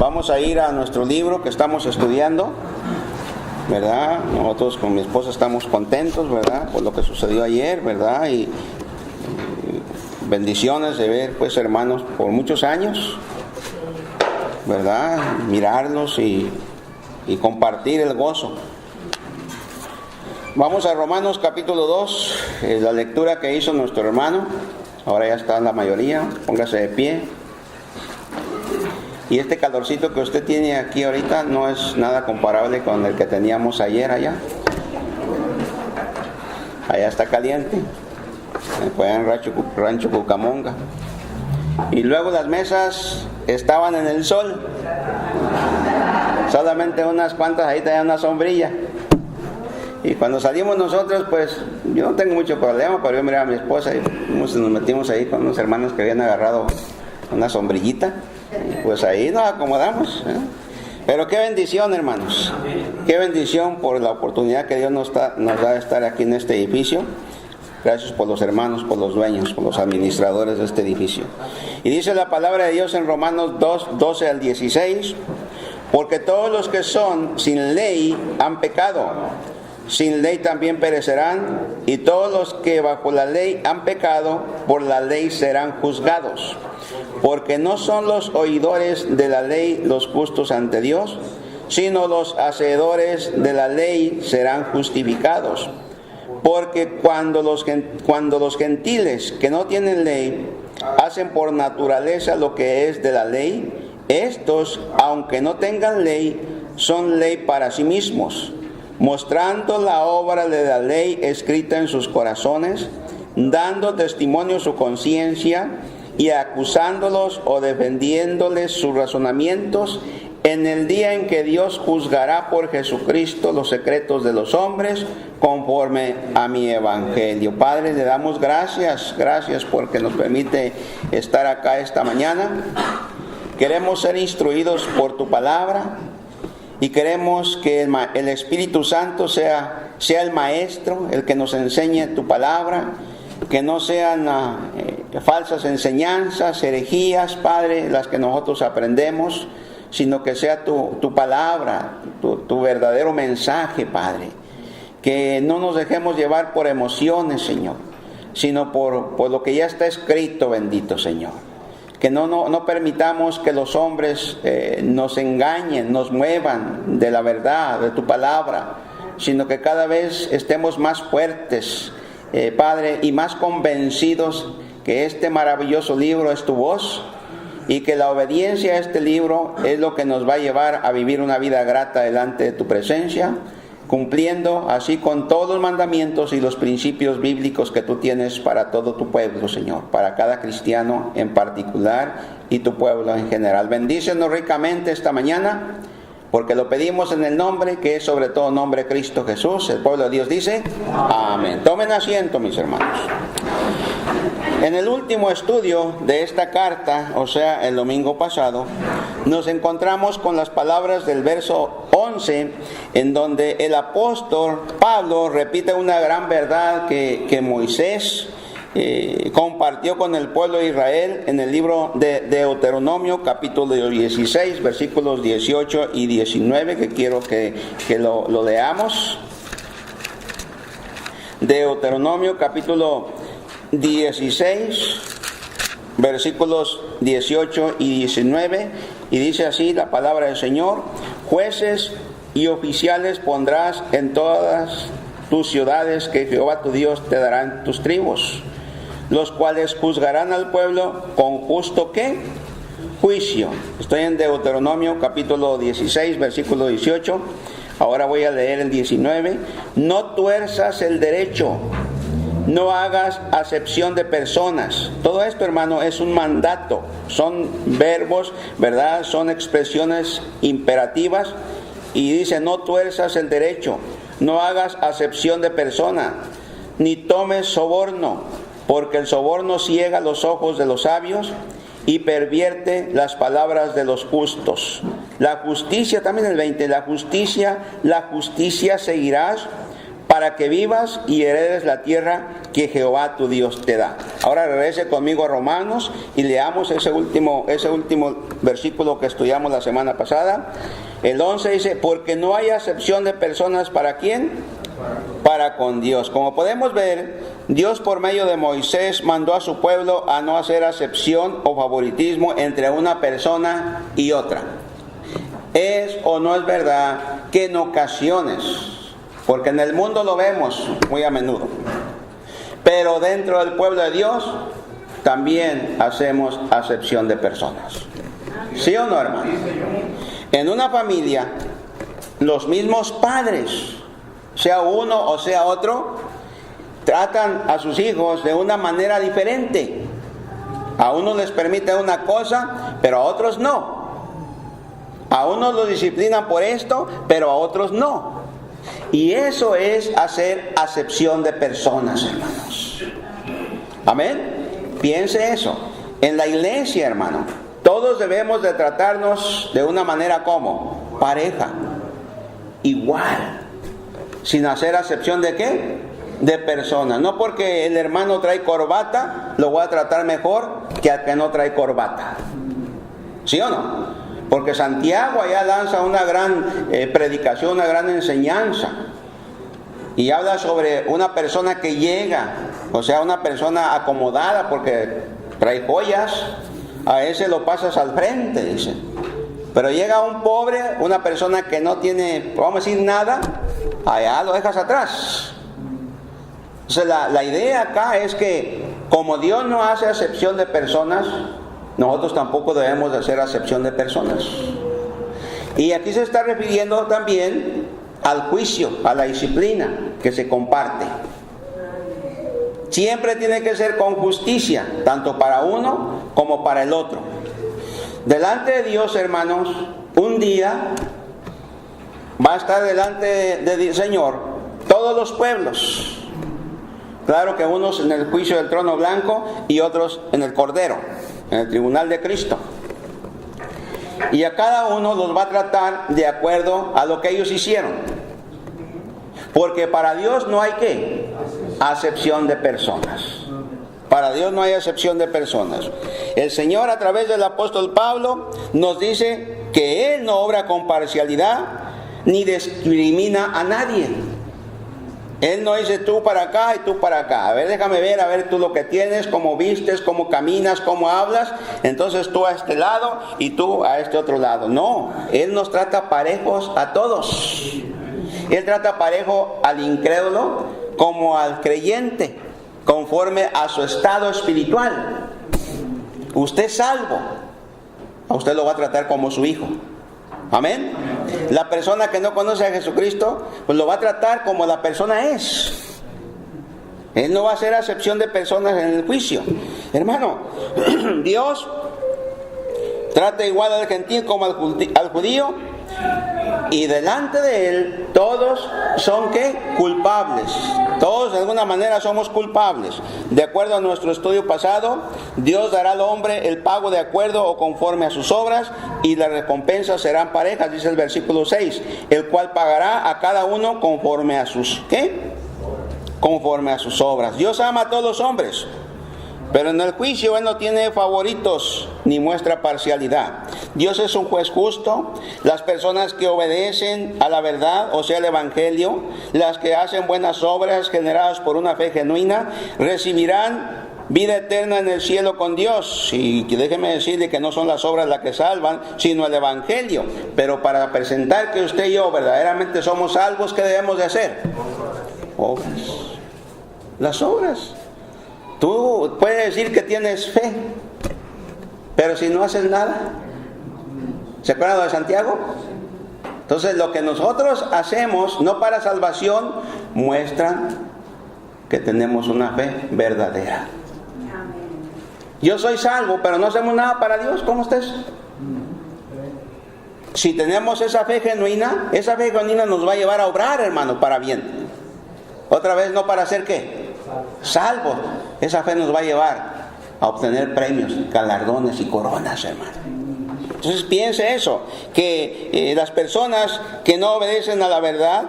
Vamos a ir a nuestro libro que estamos estudiando, ¿verdad? Nosotros con mi esposa estamos contentos, ¿verdad? Por lo que sucedió ayer, ¿verdad? Y bendiciones de ver, pues, hermanos, por muchos años, ¿verdad? Mirarlos y compartir el gozo. Vamos a Romanos capítulo 2, la lectura que hizo nuestro hermano. Ahora ya está la mayoría, póngase de pie. Y este calorcito que usted tiene aquí ahorita no es nada comparable con el que teníamos ayer allá. Allá está caliente, fue en Rancho Cucamonga. Y luego las mesas estaban en el sol, solamente unas cuantas, ahí tenía una sombrilla. Y cuando salimos nosotros, pues yo no tengo mucho problema, pero yo miré a mi esposa y nos metimos ahí con unos hermanos que habían agarrado una sombrillita. Y pues ahí nos acomodamos, ¿eh? Pero qué bendición, hermanos, qué bendición por la oportunidad que Dios nos da de estar aquí en este edificio. Gracias por los hermanos, por los dueños, por los administradores de este edificio. Y dice la palabra de Dios en Romanos 2, 12 al 16, porque todos los que son sin ley han pecado, sin ley también perecerán, y todos los que bajo la ley han pecado, por la ley serán juzgados. Porque no son los oidores de la ley los justos ante Dios, sino los hacedores de la ley serán justificados. Porque cuando los gentiles que no tienen ley hacen por naturaleza lo que es de la ley, estos, aunque no tengan ley, son ley para sí mismos, mostrando la obra de la ley escrita en sus corazones, dando testimonio su conciencia y acusándolos o defendiéndoles sus razonamientos en el día en que Dios juzgará por Jesucristo los secretos de los hombres conforme a mi evangelio. Padre, le damos gracias porque nos permite estar acá esta mañana. Queremos ser instruidos por tu palabra y queremos que el Espíritu Santo sea el maestro, el que nos enseñe tu palabra, que no sean falsas enseñanzas, herejías, Padre, las que nosotros aprendemos, sino que sea tu palabra, tu verdadero mensaje, Padre. Que no nos dejemos llevar por emociones, Señor, sino por lo que ya está escrito, bendito Señor. Que no permitamos que los hombres nos engañen, nos muevan de la verdad, de tu palabra, sino que cada vez estemos más fuertes, Padre, y más convencidos que este maravilloso libro es tu voz y que la obediencia a este libro es lo que nos va a llevar a vivir una vida grata delante de tu presencia, cumpliendo así con todos los mandamientos y los principios bíblicos que tú tienes para todo tu pueblo, Señor, para cada cristiano en particular y tu pueblo en general. Bendícenos ricamente esta mañana, porque lo pedimos en el nombre que es sobre todo nombre Cristo Jesús. El pueblo de Dios dice amén. Tomen asiento, mis hermanos. En el último estudio de esta carta, o sea, el domingo pasado, nos encontramos con las palabras del verso 11, en donde el apóstol Pablo repite una gran verdad que Moisés compartió con el pueblo de Israel en el libro de Deuteronomio, capítulo 16, versículos 18 y 19, que quiero que lo leamos. Deuteronomio, capítulo 16, versículos 18 y 19, y dice así la palabra del Señor: jueces y oficiales pondrás en todas tus ciudades que Jehová tu Dios te dará en tus tribus, los cuales juzgarán al pueblo con justo ¿qué? Juicio. Estoy en Deuteronomio capítulo 16, versículo 18. Ahora voy a leer el 19. No tuerzas el derecho, no hagas acepción de personas. Todo esto, hermano, es un mandato. Son verbos, ¿verdad? Son expresiones imperativas. Y dice, no tuerzas el derecho, no hagas acepción de persona, ni tomes soborno, porque el soborno ciega los ojos de los sabios y pervierte las palabras de los justos. La justicia, también el 20, la justicia seguirás, para que vivas y heredes la tierra que Jehová tu Dios te da. Ahora regrese conmigo a Romanos y leamos ese último versículo que estudiamos la semana pasada. El 11 dice, porque no hay acepción de personas, ¿para quién? Para con Dios. Como podemos ver, Dios por medio de Moisés mandó a su pueblo a no hacer acepción o favoritismo entre una persona y otra. ¿Es o no es verdad que en ocasiones, porque en el mundo lo vemos muy a menudo, pero dentro del pueblo de Dios también hacemos acepción de personas? ¿Sí o no, hermano? En una familia, los mismos padres, sea uno o sea otro, tratan a sus hijos de una manera diferente. A unos les permiten una cosa, pero a otros no. A unos los disciplinan por esto, pero a otros no. Y eso es hacer acepción de personas, hermanos. Amén. Piense eso. En la iglesia, hermano, todos debemos de tratarnos de una manera como pareja, igual, sin hacer acepción de ¿qué? De personas. No porque el hermano trae corbata, lo voy a tratar mejor que al que no trae corbata. ¿Sí o no? Porque Santiago allá lanza una gran predicación, una gran enseñanza. Y habla sobre una persona que llega, o sea, una persona acomodada porque trae joyas, a ese lo pasas al frente, dice. Pero llega un pobre, una persona que no tiene, vamos a decir, nada, allá lo dejas atrás. Entonces la idea acá es que como Dios no hace acepción de personas, nosotros tampoco debemos de hacer acepción de personas. Y aquí se está refiriendo también al juicio, a la disciplina que se comparte. Siempre tiene que ser con justicia, tanto para uno como para el otro. Delante de Dios, hermanos, un día va a estar delante del Señor todos los pueblos. Claro que unos en el juicio del trono blanco y otros en el Cordero, en el tribunal de Cristo. Y a cada uno los va a tratar de acuerdo a lo que ellos hicieron. Porque para Dios no hay ¿qué? Acepción de personas. Para Dios no hay acepción de personas. El Señor a través del apóstol Pablo nos dice que Él no obra con parcialidad ni discrimina a nadie. Él no dice tú para acá y tú para acá. A ver, déjame ver, a ver tú lo que tienes, cómo vistes, cómo caminas, cómo hablas. Entonces tú a este lado y tú a este otro lado. No, Él nos trata parejos a todos. Él trata parejo al incrédulo como al creyente, conforme a su estado espiritual. Usted es salvo, a usted lo va a tratar como su hijo. Amén. La persona que no conoce a Jesucristo, pues lo va a tratar como la persona es. Él no va a hacer acepción de personas en el juicio. Hermano, Dios trata igual al gentil como al judío, y delante de Él todos son ¿qué? Culpables. Todos de alguna manera somos culpables. De acuerdo a nuestro estudio pasado, Dios dará al hombre el pago de acuerdo o conforme a sus obras, y las recompensas serán parejas, dice el versículo 6, el cual pagará a cada uno conforme a sus ¿qué? Conforme a sus obras. Dios ama a todos los hombres, pero en el juicio Él no tiene favoritos ni muestra parcialidad. Dios es un juez justo. Las personas que obedecen a la verdad, o sea el Evangelio, las que hacen buenas obras generadas por una fe genuina, recibirán vida eterna en el cielo con Dios. Y déjeme decirle que no son las obras las que salvan, sino el Evangelio. Pero para presentar que usted y yo verdaderamente somos salvos, ¿qué debemos de hacer? Obras. Las obras. Tú puedes decir que tienes fe, pero si no haces nada. ¿Se acuerdan de Santiago? Entonces lo que nosotros hacemos, no para salvación, muestra que tenemos una fe verdadera. Yo soy salvo, pero no hacemos nada para Dios. ¿Cómo está eso? Si tenemos esa fe genuina nos va a llevar a obrar, hermano, para bien. Otra vez, no para hacer ¿qué? Salvos. Esa fe nos va a llevar a obtener premios, galardones y coronas, hermano. Entonces piense eso, que las personas que no obedecen a la verdad,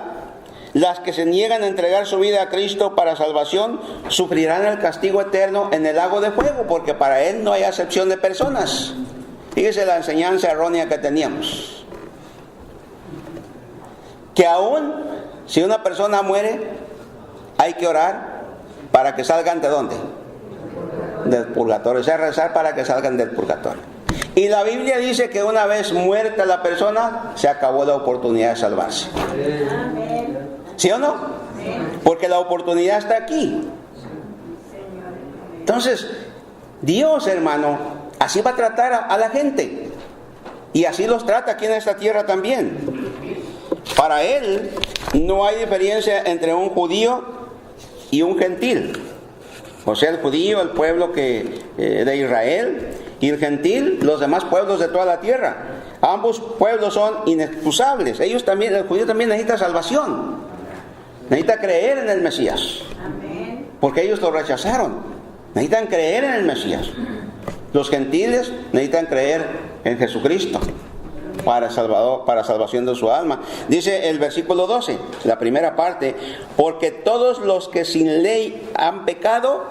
las que se niegan a entregar su vida a Cristo para salvación, sufrirán el castigo eterno en el lago de fuego, porque para Él no hay acepción de personas. Fíjese la enseñanza errónea que teníamos. Que aún si una persona muere, hay que orar para que salgan ¿de dónde? Del purgatorio. O sea, rezar para que salgan del purgatorio. Y la Biblia dice que una vez muerta la persona, se acabó la oportunidad de salvarse. ¿Sí o no? Porque la oportunidad está aquí. Entonces, Dios, hermano, así va a tratar a la gente. Y así los trata aquí en esta tierra también. Para Él no hay diferencia entre un judío y un gentil. O sea, el judío, el pueblo de Israel, y el gentil, los demás pueblos de toda la tierra. Ambos pueblos son inexcusables. Ellos también, el judío también necesita salvación. Necesita creer en el Mesías. Porque ellos lo rechazaron. Necesitan creer en el Mesías. Los gentiles necesitan creer en Jesucristo para salvación de su alma. Dice el versículo 12, la primera parte: porque todos los que sin ley han pecado,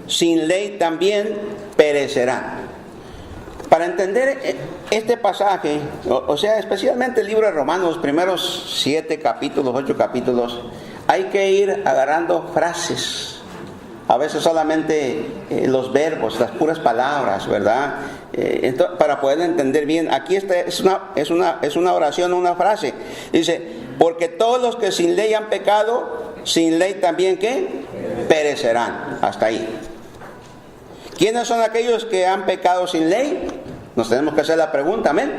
sin ley también perecerán. Para entender este pasaje, o sea, especialmente el libro de Romanos, los primeros 7 capítulos, 8 capítulos, hay que ir agarrando frases. A veces solamente los verbos, las puras palabras, ¿verdad? Para poder entender bien. Aquí es una oración, una frase. Dice: porque todos los que sin ley han pecado, sin ley también ¿qué? Perecerán. Hasta ahí. ¿Quiénes son aquellos que han pecado sin ley? Nos tenemos que hacer la pregunta, amén,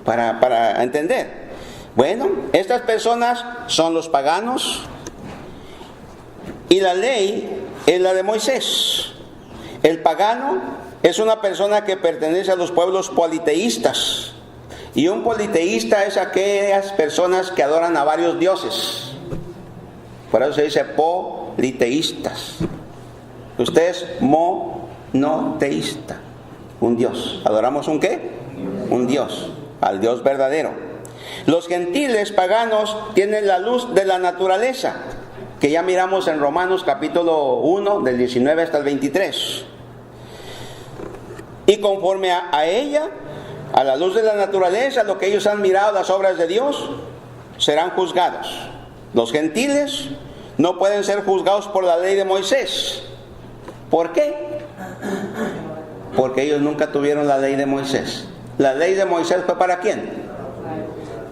para entender. Bueno, estas personas son los paganos, y la ley es la de Moisés. El pagano es una persona que pertenece a los pueblos politeístas, y un politeísta es aquellas personas que adoran a varios dioses. Por eso se dice politeístas. Usted es monoteísta. Un Dios. ¿Adoramos un qué? Un Dios. Al Dios verdadero. Los gentiles paganos tienen la luz de la naturaleza, que ya miramos en Romanos capítulo 1, del 19 hasta el 23. Y conforme a ella, a la luz de la naturaleza, lo que ellos han mirado, las obras de Dios, serán juzgados. Los gentiles no pueden ser juzgados por la ley de Moisés. ¿Por qué? Porque ellos nunca tuvieron la ley de Moisés. La ley de Moisés fue ¿para quién?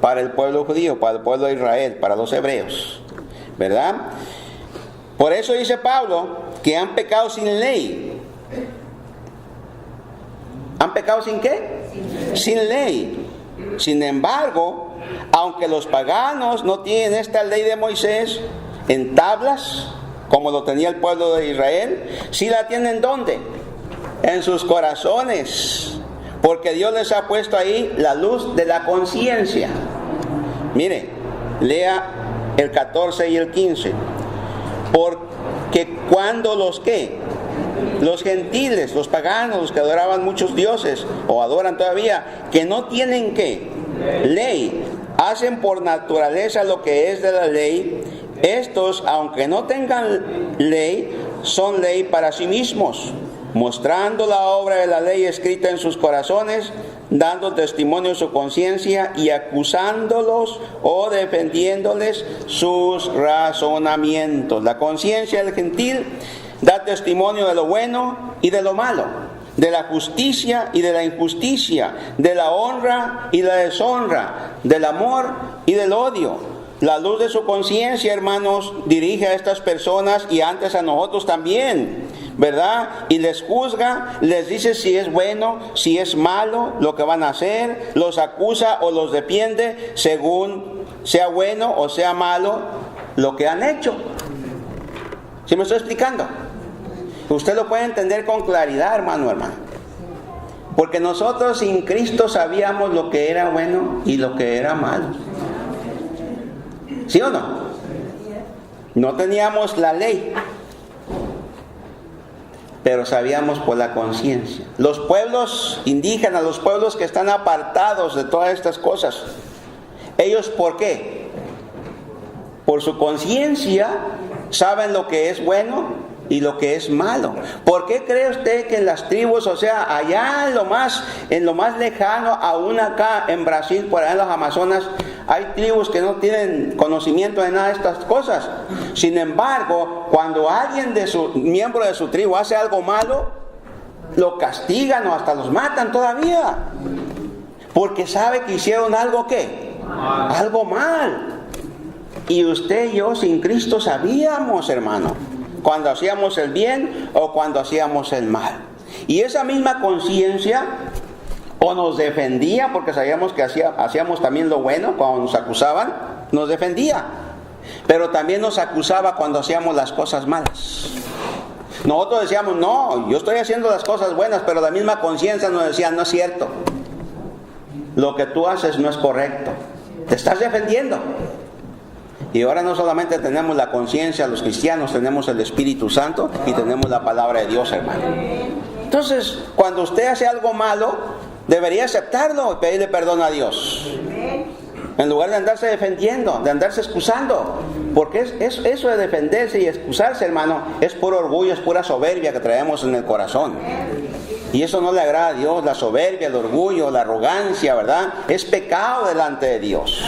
Para el pueblo judío, para el pueblo de Israel, para los hebreos, ¿verdad? Por eso dice Pablo que han pecado sin ley. ¿Han pecado sin qué? Sin ley. Sin embargo, aunque los paganos no tienen esta ley de Moisés en tablas, como lo tenía el pueblo de Israel, sí la tienen ¿dónde? En sus corazones, porque Dios les ha puesto ahí la luz de la conciencia. Mire, lea el 14 y el 15. Porque cuando los gentiles, los paganos, los que adoraban muchos dioses, o adoran todavía, que no tienen ¿qué? Ley, hacen por naturaleza lo que es de la ley, estos, aunque no tengan ley, son ley para sí mismos, mostrando la obra de la ley escrita en sus corazones, dando testimonio de su conciencia y acusándolos o defendiéndoles sus razonamientos. La conciencia del gentil da testimonio de lo bueno y de lo malo, de la justicia y de la injusticia, de la honra y la deshonra, del amor y del odio. La luz de su conciencia, hermanos, dirige a estas personas y antes a nosotros también, ¿verdad? Y les juzga, les dice si es bueno, si es malo lo que van a hacer, los acusa o los defiende según sea bueno o sea malo lo que han hecho. ¿Sí me estoy explicando? Usted lo puede entender con claridad, hermano. Porque nosotros sin Cristo sabíamos lo que era bueno y lo que era malo. ¿Sí o no? No teníamos la ley, pero sabíamos por la conciencia. Los pueblos indígenas, los pueblos que están apartados de todas estas cosas, ellos ¿por qué? por su conciencia, saben lo que es bueno y lo que es malo. ¿Por qué cree usted que en las tribus, o sea, allá en lo más lejano, aún acá en Brasil, por allá en los Amazonas, hay tribus que no tienen conocimiento de nada de estas cosas? Sin embargo, cuando alguien miembro de su tribu hace algo malo, lo castigan o hasta los matan todavía, porque sabe que hicieron algo ¿qué? Algo mal. Y usted y yo sin Cristo sabíamos, hermano, cuando hacíamos el bien o cuando hacíamos el mal. Y esa misma conciencia o nos defendía, porque sabíamos que hacíamos también lo bueno. Cuando nos acusaban, nos defendía, pero también nos acusaba cuando hacíamos las cosas malas. Nosotros decíamos, no, yo estoy haciendo las cosas buenas, pero la misma conciencia nos decía, no es cierto, lo que tú haces no es correcto, te estás defendiendo. Y ahora no solamente tenemos la conciencia, los cristianos tenemos el Espíritu Santo y tenemos la palabra de Dios, hermano. Entonces, cuando usted hace algo malo, debería aceptarlo y pedirle perdón a Dios, en lugar de andarse defendiendo, de andarse excusando. Porque eso de defenderse y excusarse, hermano, es puro orgullo, es pura soberbia que traemos en el corazón. Y eso no le agrada a Dios. La soberbia, el orgullo, la arrogancia, ¿verdad? Es pecado delante de Dios.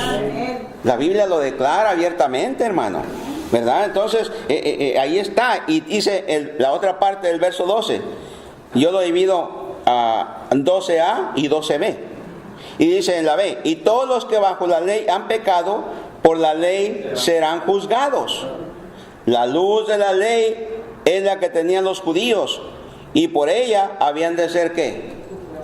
La Biblia lo declara abiertamente, hermano, ¿verdad? Entonces, ahí está. Y dice la otra parte del verso 12. Yo lo divido a 12a y 12b. Y dice en la B: y todos los que bajo la ley han pecado, por la ley serán juzgados. La luz de la ley es la que tenían los judíos, y por ella habían de ser ¿qué?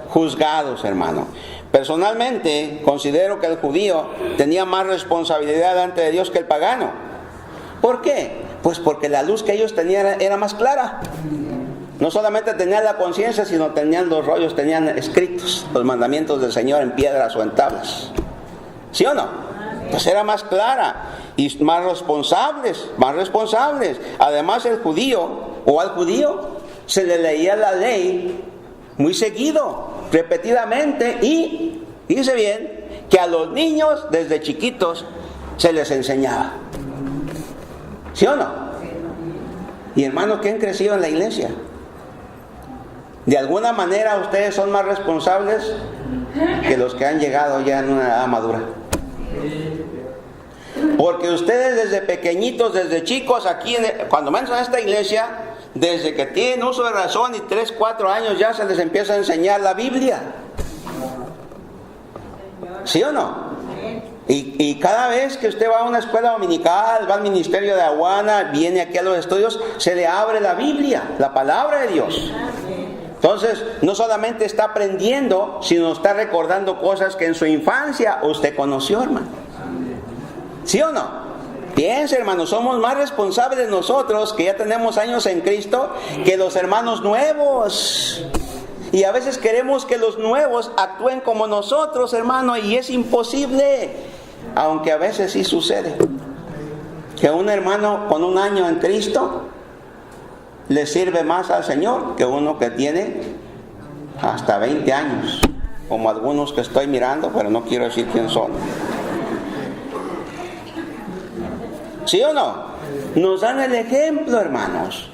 Juzgados, hermano. Personalmente considero que el judío tenía más responsabilidad delante de Dios que el pagano. ¿Por qué? Pues porque la luz que ellos tenían era más clara. No solamente tenían la conciencia, sino tenían los rollos, tenían escritos los mandamientos del Señor en piedras o en tablas. ¿Sí o no? Pues era más clara y más responsables, más responsables. Además, el judío o al judío se le leía la ley muy seguido, repetidamente, y fíjese bien que a los niños desde chiquitos se les enseñaba. ¿Sí o no? Y hermanos que han crecido en la iglesia, de alguna manera ustedes son más responsables que los que han llegado ya en una edad madura. Porque ustedes desde pequeñitos, desde chicos, aquí cuando entran a esta iglesia, desde que tienen uso de razón y 3, 4 años ya se les empieza a enseñar la Biblia. ¿Sí o no? Y cada vez que usted va a una escuela dominical, va al ministerio de Aguana, viene aquí a los estudios, se le abre la Biblia, la palabra de Dios. Entonces, no solamente está aprendiendo, sino está recordando cosas que en su infancia usted conoció, hermano. ¿Sí o no? Piense, hermano, somos más responsables nosotros, que ya tenemos años en Cristo, que los hermanos nuevos. Y a veces queremos que los nuevos actúen como nosotros, hermano, y es imposible. Aunque a veces sí sucede. Que un hermano con un año en Cristo le sirve más al Señor que uno que tiene hasta 20 años. Como algunos que estoy mirando, pero no quiero decir quién son. ¿Sí o no? Nos dan el ejemplo, hermanos.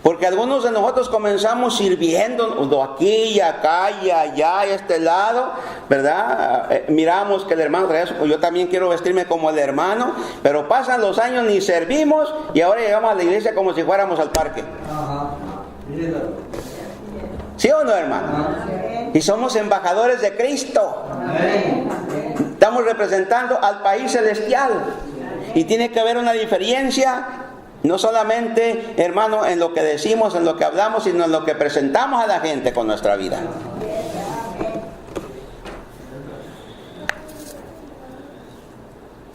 Porque algunos de nosotros comenzamos sirviendo aquí y acá y allá y a este lado, ¿verdad? Miramos que el hermano trae eso, pues yo también quiero vestirme como el hermano, pero pasan los años, ni servimos y ahora llegamos a la iglesia como si fuéramos al parque. ¿Sí o no, hermano? Y somos embajadores de Cristo. Estamos representando al país celestial. Y tiene que haber una diferencia, no solamente, hermano, en lo que decimos, en lo que hablamos, sino en lo que presentamos a la gente con nuestra vida.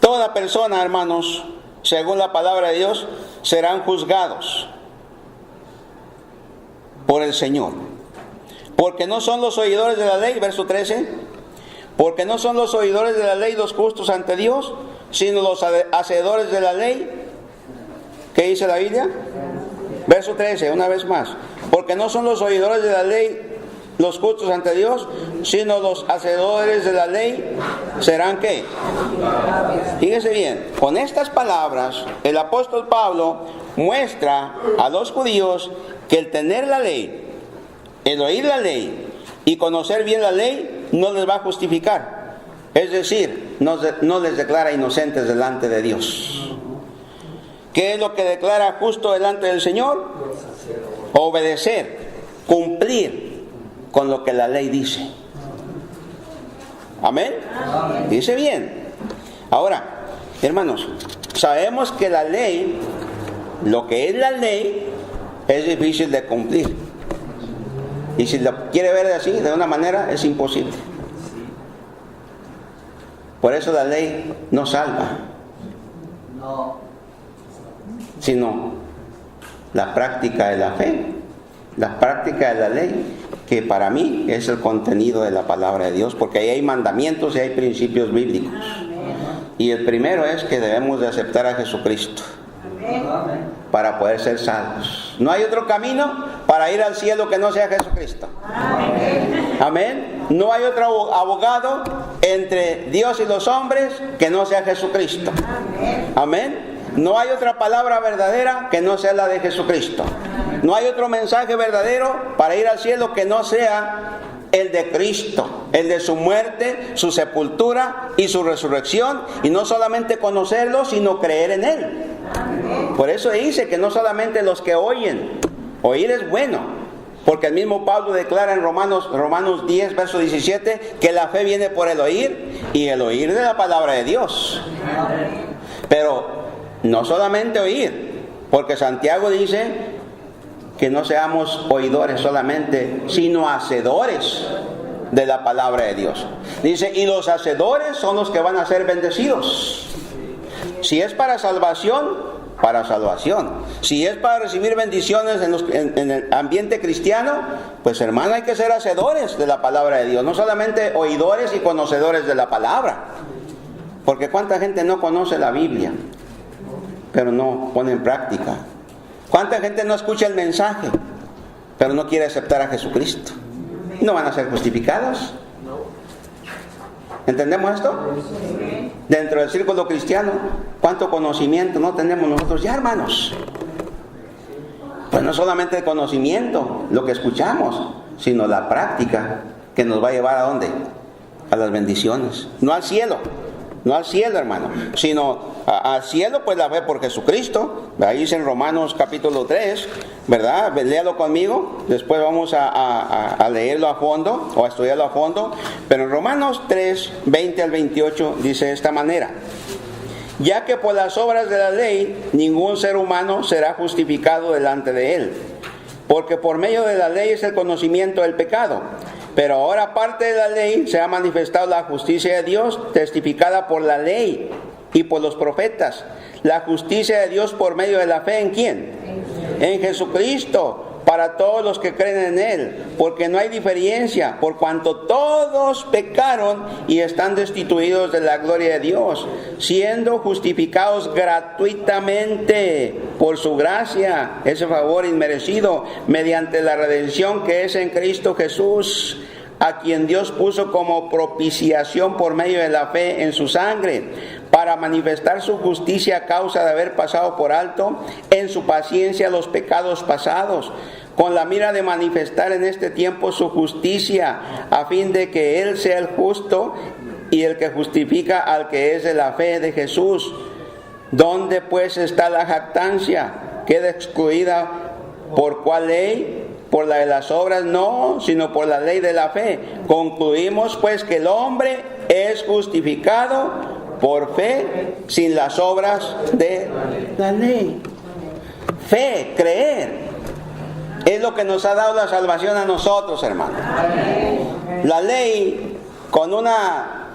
Toda persona, hermanos, según la palabra de Dios, serán juzgados por el Señor. Porque no son los oidores de la ley, verso 13, porque no son los oidores de la ley los justos ante Dios, sino los hacedores de la ley. ¿Qué dice la Biblia? Verso 13, una vez más. Porque no son los oidores de la ley los justos ante Dios, sino los hacedores de la ley serán ¿qué? Fíjese bien, con estas palabras el apóstol Pablo muestra a los judíos que el tener la ley, el oír la ley y conocer bien la ley no les va a justificar. Es decir, no les declara inocentes delante de Dios. ¿Qué es lo que declara justo delante del Señor? Obedecer, cumplir con lo que la ley dice. Amén. Dice bien. Ahora, hermanos, sabemos que la ley, lo que es la ley, es difícil de cumplir. Y si lo quiere ver así, de una manera, es imposible. Por eso la ley no salva, sino la práctica de la fe, la práctica de la ley, que para mí es el contenido de la palabra de Dios, porque ahí hay mandamientos y hay principios bíblicos. Y el primero es que debemos de aceptar a Jesucristo para poder ser salvos. No hay otro camino para ir al cielo que no sea Jesucristo. Amén. No hay otro abogado entre Dios y los hombres que no sea Jesucristo. Amén. No hay otra palabra verdadera que no sea la de Jesucristo. No hay otro mensaje verdadero para ir al cielo que no sea el de Cristo, el de su muerte, su sepultura y su resurrección. Y no solamente conocerlo, sino creer en Él. Por eso dice que no solamente los que oyen, oír es bueno, porque el mismo Pablo declara en Romanos 10, verso 17, que la fe viene por el oír, y el oír de la palabra de Dios. Pero no solamente oír, porque Santiago dice que no seamos oidores solamente, sino hacedores de la palabra de Dios. Dice, y los hacedores son los que van a ser bendecidos. Si es para salvación, para salvación. Si es para recibir bendiciones en el ambiente cristiano, pues hermano, hay que ser hacedores de la palabra de Dios, no solamente oidores y conocedores de la palabra. Porque cuánta gente no conoce la Biblia, pero no pone en práctica. Cuánta gente no escucha el mensaje, pero no quiere aceptar a Jesucristo. No van a ser justificados. ¿Entendemos esto? Dentro del círculo cristiano, ¿cuánto conocimiento no tenemos nosotros ya, hermanos? Pues no solamente el conocimiento, lo que escuchamos, sino la práctica que nos va a llevar ¿a dónde? A las bendiciones. No al cielo, no al cielo, hermano, sino al cielo, pues la fe por Jesucristo. Ahí dice en Romanos capítulo 3, ¿verdad? Léalo conmigo, después vamos a leerlo a fondo, o a estudiarlo a fondo. Pero en Romanos 3, 20 al 28, dice de esta manera: ya que por las obras de la ley, ningún ser humano será justificado delante de él, porque por medio de la ley es el conocimiento del pecado. Pero ahora, aparte de la ley, se ha manifestado la justicia de Dios, testificada por la ley y por los profetas. La justicia de Dios por medio de la fe, ¿en quién? En Jesucristo, para todos los que creen en Él, porque no hay diferencia, por cuanto todos pecaron y están destituidos de la gloria de Dios, siendo justificados gratuitamente por su gracia, ese favor inmerecido, mediante la redención que es en Cristo Jesús, a quien Dios puso como propiciación por medio de la fe en su sangre, para manifestar su justicia a causa de haber pasado por alto en su paciencia los pecados pasados, con la mira de manifestar en este tiempo su justicia, a fin de que Él sea el justo y el que justifica al que es de la fe de Jesús. ¿Dónde pues está la jactancia? ¿Queda excluida por cuál ley? Por la de las obras no, sino por la ley de la fe. Concluimos pues que el hombre es justificado por fe sin las obras de la ley. Fe, creer, es lo que nos ha dado la salvación a nosotros, hermanos. La ley, con una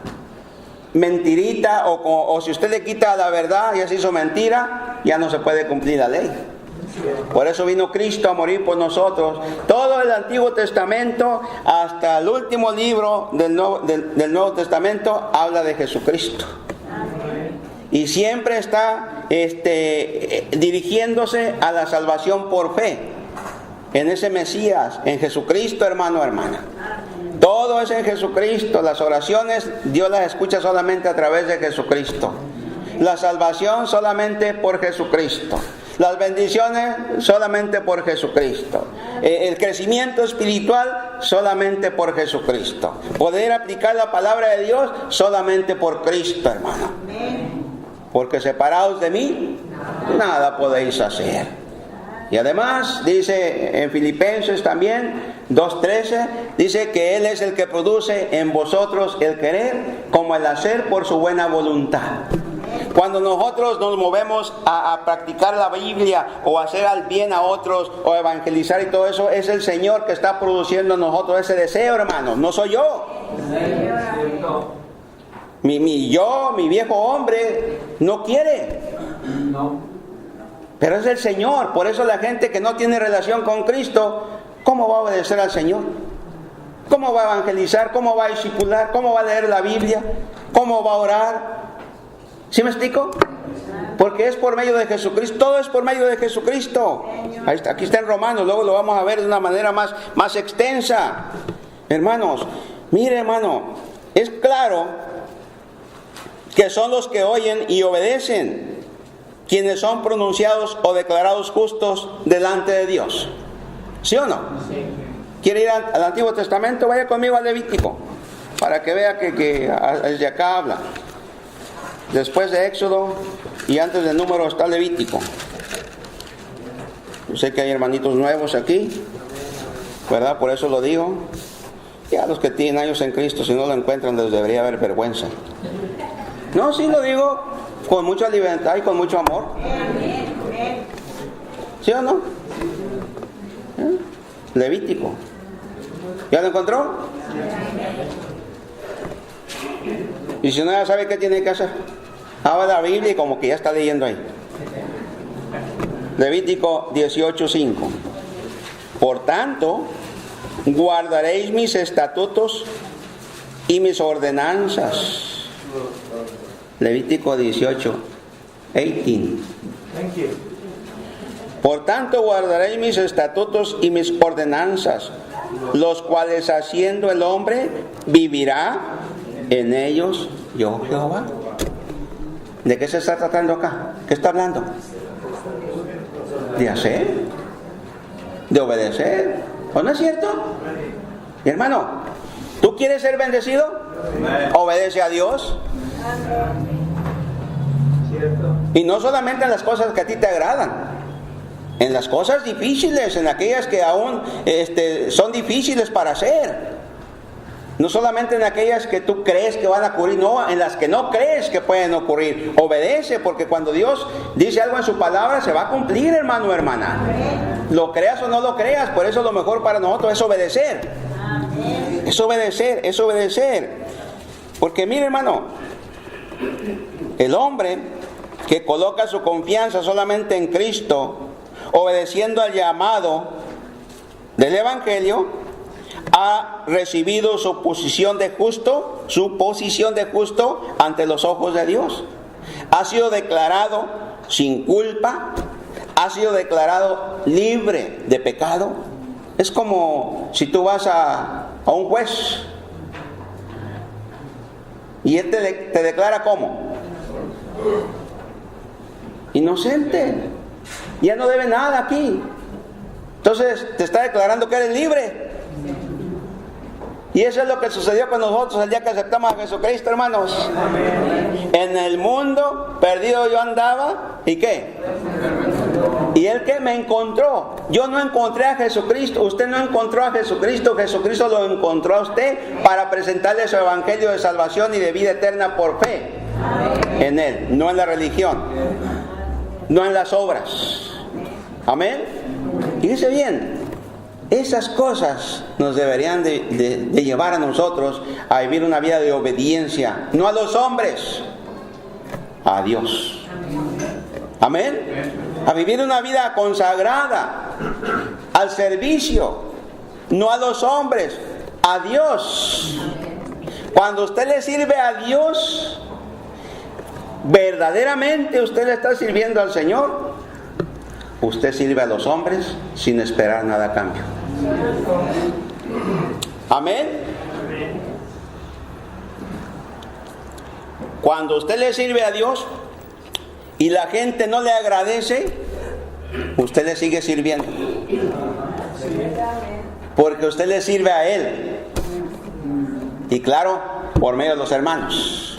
mentirita o si usted le quita la verdad, ya se hizo mentira, ya no se puede cumplir la ley. Por eso vino Cristo a morir por nosotros. Todo el Antiguo Testamento hasta el último libro del Nuevo Testamento habla de Jesucristo. Y siempre está dirigiéndose a la salvación por fe, en ese Mesías, en Jesucristo, hermano, hermana. Todo es en Jesucristo. Las oraciones Dios las escucha solamente a través de Jesucristo. La salvación solamente por Jesucristo. Las bendiciones solamente por Jesucristo. El crecimiento espiritual solamente por Jesucristo. Poder aplicar la palabra de Dios solamente por Cristo, hermano. Porque separados de mí, nada podéis hacer. Y además, dice en Filipenses también, 2:13, dice que Él es el que produce en vosotros el querer como el hacer por su buena voluntad. Cuando nosotros nos movemos a practicar la Biblia o hacer al bien a otros o evangelizar y todo eso, es el Señor que está produciendo en nosotros ese deseo, hermano. No soy yo. Mi viejo hombre no quiere. Pero es el Señor. Por eso la gente que no tiene relación con Cristo, ¿cómo va a obedecer al Señor? ¿Cómo va a evangelizar? ¿Cómo va a discipular? ¿Cómo va a leer la Biblia? ¿Cómo va a orar? ¿Sí me explico? Porque es por medio de Jesucristo. Todo es por medio de Jesucristo. Ahí está, aquí está en Romanos. Luego lo vamos a ver de una manera más extensa. Hermanos, mire, hermano, es claro que son los que oyen y obedecen quienes son pronunciados o declarados justos delante de Dios. ¿Sí o no? Sí. ¿Quiere ir al Antiguo Testamento? Vaya conmigo al Levítico, para que vea que desde acá habla. Después de Éxodo y antes de Número está Levítico. Yo sé que hay hermanitos nuevos aquí, ¿verdad? Por eso lo digo. Ya los que tienen años en Cristo, si no lo encuentran, les debería haber vergüenza. No, sí lo digo con mucha libertad y con mucho amor. ¿Sí o no? Levítico. ¿Ya lo encontró? Y si no, ya sabe qué tiene que hacer. Abra la Biblia y como que ya está leyendo ahí. Levítico 18:5. Por tanto, guardaréis mis estatutos y mis ordenanzas. Levítico 18:18. Por tanto, guardaréis mis estatutos y mis ordenanzas, los cuales haciendo el hombre vivirá en ellos yo Jehová. ¿De qué se está tratando acá? ¿Qué está hablando? De hacer, de obedecer. ¿O no es cierto? Mi hermano, ¿tú quieres ser bendecido? Obedece a Dios. Y no solamente en las cosas que a ti te agradan, en las cosas difíciles, en aquellas que aún son difíciles para hacer. No solamente en aquellas que tú crees que van a ocurrir, no, en las que no crees que pueden ocurrir. Obedece, porque cuando Dios dice algo en su palabra, se va a cumplir, hermano o hermana. Lo creas o no lo creas, por eso lo mejor para nosotros es obedecer. Es obedecer, es obedecer. Porque mire, hermano, el hombre que coloca su confianza solamente en Cristo, obedeciendo al llamado del Evangelio, ha recibido su posición de justo ante los ojos de Dios. Ha sido declarado sin culpa, ha sido declarado libre de pecado. Es como si tú vas a un juez y él te declara ¿cómo? Inocente. Ya no debe nada aquí. Entonces te está declarando que eres libre. Y eso es lo que sucedió con nosotros el día que aceptamos a Jesucristo, hermanos. Amén. En el mundo perdido yo andaba. ¿Y qué? ¿Y él qué? Me encontró. Yo no encontré a Jesucristo. Usted no encontró a Jesucristo. Jesucristo lo encontró a usted para presentarle su evangelio de salvación y de vida eterna por fe. Amén. En él, no en la religión, no en las obras. Amén. Fíjese bien. Esas cosas nos deberían de llevar a nosotros a vivir una vida de obediencia, no a los hombres, a Dios. Amén. A vivir una vida consagrada al servicio, no a los hombres, a Dios. Cuando usted le sirve a Dios, verdaderamente usted le está sirviendo al Señor. Usted sirve a los hombres sin esperar nada a cambio. Amén. Cuando usted le sirve a Dios y la gente no le agradece, usted le sigue sirviendo. Porque usted le sirve a Él. Y claro, por medio de los hermanos.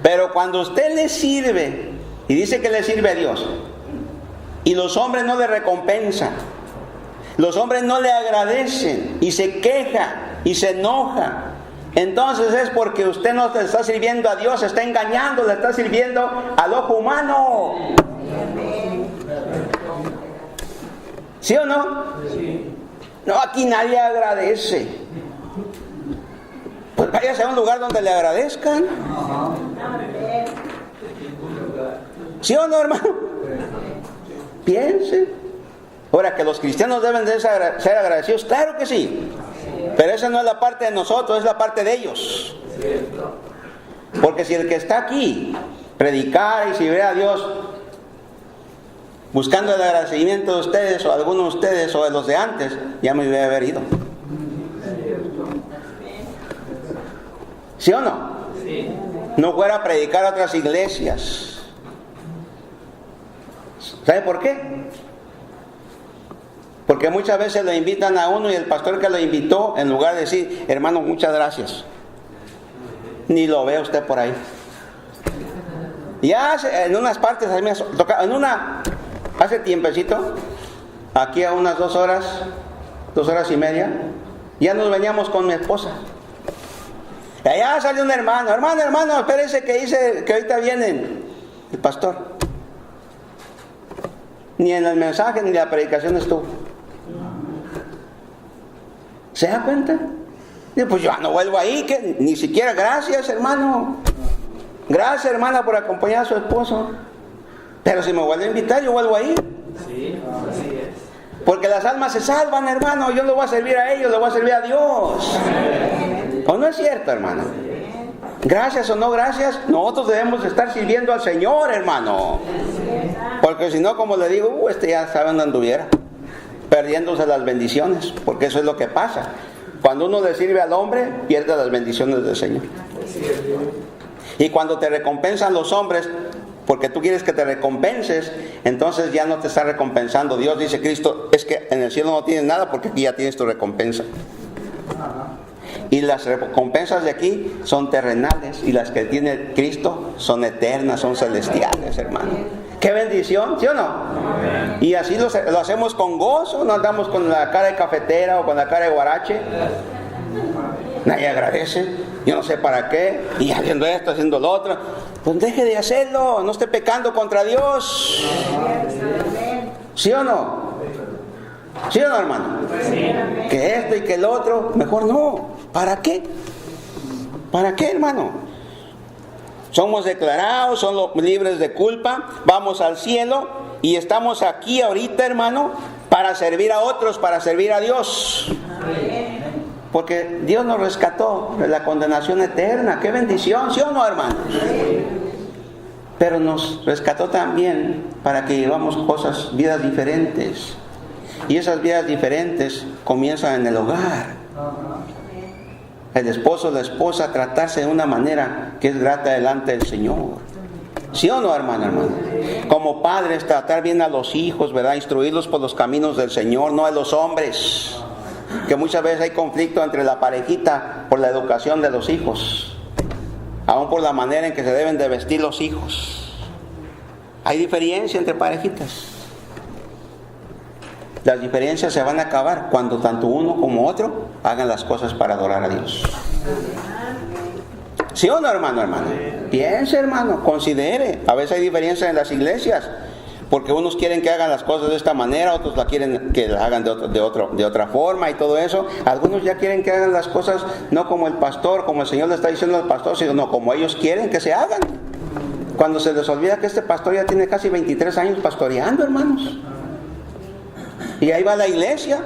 Pero cuando usted le sirve y dice que le sirve a Dios, y los hombres no le recompensan, los hombres no le agradecen, y se queja y se enoja, entonces es porque usted no le está sirviendo a Dios, está engañando, le está sirviendo al ojo humano. ¿Sí o no? No, aquí nadie agradece. Pues váyase a un lugar donde le agradezcan. ¿Sí o no, hermano? Piense. Ahora, que los cristianos deben de ser agradecidos, claro que sí. Pero esa no es la parte de nosotros, es la parte de ellos. Porque si el que está aquí predicar y sirve a Dios buscando el agradecimiento de ustedes, o de algunos de ustedes, o de los de antes, ya me hubiera haber ido. ¿Sí o no? Sí. No fuera a predicar a otras iglesias. ¿Sabe por qué? Porque muchas veces lo invitan a uno y el pastor que lo invitó, en lugar de decir, hermano, muchas gracias, ni lo ve usted por ahí. Ya en unas partes, en una, hace tiempecito, aquí a unas 2 horas y media, ya nos veníamos con mi esposa. Y allá salió un hermano, espérese que dice que ahorita vienen el pastor. Ni en el mensaje ni en la predicación estuvo. ¿Se da cuenta? Y pues yo no vuelvo ahí, que ni siquiera gracias, hermano. Gracias, hermana, por acompañar a su esposo. Pero si me vuelve a invitar, yo vuelvo ahí. Sí, así es. Porque las almas se salvan, hermano. Yo le voy a servir a ellos, le voy a servir a Dios. ¿O no es cierto, hermano? Gracias o no gracias, nosotros debemos estar sirviendo al Señor, hermano. Porque si no, como le digo, ya sabe dónde anduviera, perdiéndose las bendiciones. Porque eso es lo que pasa. Cuando uno le sirve al hombre, pierde las bendiciones del Señor. Y cuando te recompensan los hombres, porque tú quieres que te recompenses, entonces ya no te está recompensando. Dios dice, Cristo, es que en el cielo no tienes nada porque aquí ya tienes tu recompensa. Y las recompensas de aquí son terrenales, y las que tiene Cristo son eternas, son celestiales, hermano. ¡Qué bendición! ¿Sí o no? Amén. Y así lo hacemos con gozo, no andamos con la cara de cafetera o con la cara de guarache. Nadie agradece, yo no sé para qué, y haciendo esto, haciendo lo otro. Pues deje de hacerlo, no esté pecando contra Dios. ¿Sí o no? ¿Sí o no, hermano? Sí. Que esto y que el otro, mejor no. ¿Para qué? ¿Para qué, hermano? Somos declarados, somos libres de culpa, vamos al cielo y estamos aquí ahorita, hermano, para servir a otros, para servir a Dios. Porque Dios nos rescató de la condenación eterna. ¡Qué bendición! ¿Sí o no, hermano? Pero nos rescató también para que llevamos vidas diferentes. Y esas vidas diferentes comienzan en el hogar. El esposo, la esposa, tratarse de una manera que es grata delante del Señor. ¿Sí o no, hermano? Como padres, tratar bien a los hijos, ¿verdad? Instruirlos por los caminos del Señor, no a los hombres. Que muchas veces hay conflicto entre la parejita por la educación de los hijos, aún por la manera en que se deben de vestir los hijos. Hay diferencia entre parejitas. Las diferencias se van a acabar cuando tanto uno como otro hagan las cosas para adorar a Dios. ¿Sí o no, hermano? Piense, hermano, considere. A veces hay diferencias en las iglesias, porque unos quieren que hagan las cosas de esta manera, otros la quieren que las hagan de otra forma y todo eso. Algunos ya quieren que hagan las cosas no como el pastor, como el Señor le está diciendo al pastor, sino como ellos quieren que se hagan. Cuando se les olvida que este pastor ya tiene casi 23 años pastoreando, hermanos. Y ahí va la iglesia.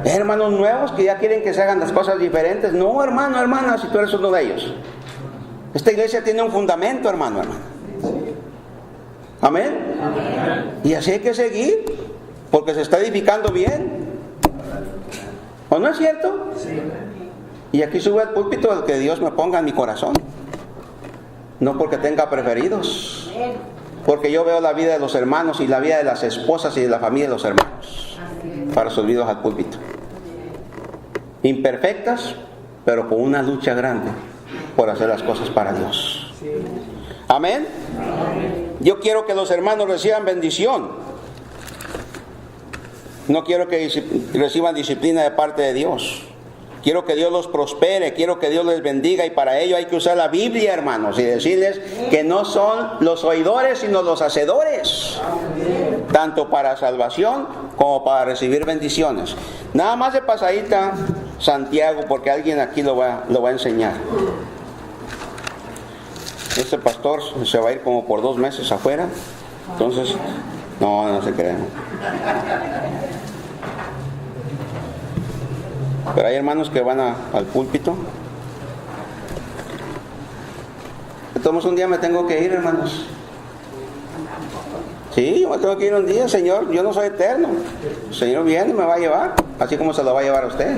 Hermanos nuevos que ya quieren que se hagan las cosas diferentes. No, hermano, hermana, si tú eres uno de ellos. Esta iglesia tiene un fundamento, hermano. ¿Amén? Amén. Y así hay que seguir, porque se está edificando bien. ¿O no es cierto? Sí. Y aquí sube al púlpito el que Dios me ponga en mi corazón. no porque tenga preferidos, porque yo veo la vida de los hermanos y la vida de las esposas y de la familia de los hermanos para subidos al púlpito. Imperfectas, pero con una lucha grande por hacer las cosas para Dios. Amén. Yo quiero que los hermanos reciban bendición. No quiero que reciban disciplina de parte de Dios. Quiero que Dios los prospere, quiero que Dios les bendiga, y para ello hay que usar la Biblia, hermanos, y decirles que no son los oidores sino los hacedores, tanto para salvación como para recibir bendiciones. Nada más de pasadita Santiago, porque alguien aquí lo va a enseñar. Este pastor se va a ir como por 2 meses afuera, entonces no se crean. Pero hay hermanos que van al púlpito. Entonces un día me tengo que ir, hermanos. Sí, yo me tengo que ir un día, Señor. Yo no soy eterno. El Señor viene y me va a llevar, así como se lo va a llevar a usted.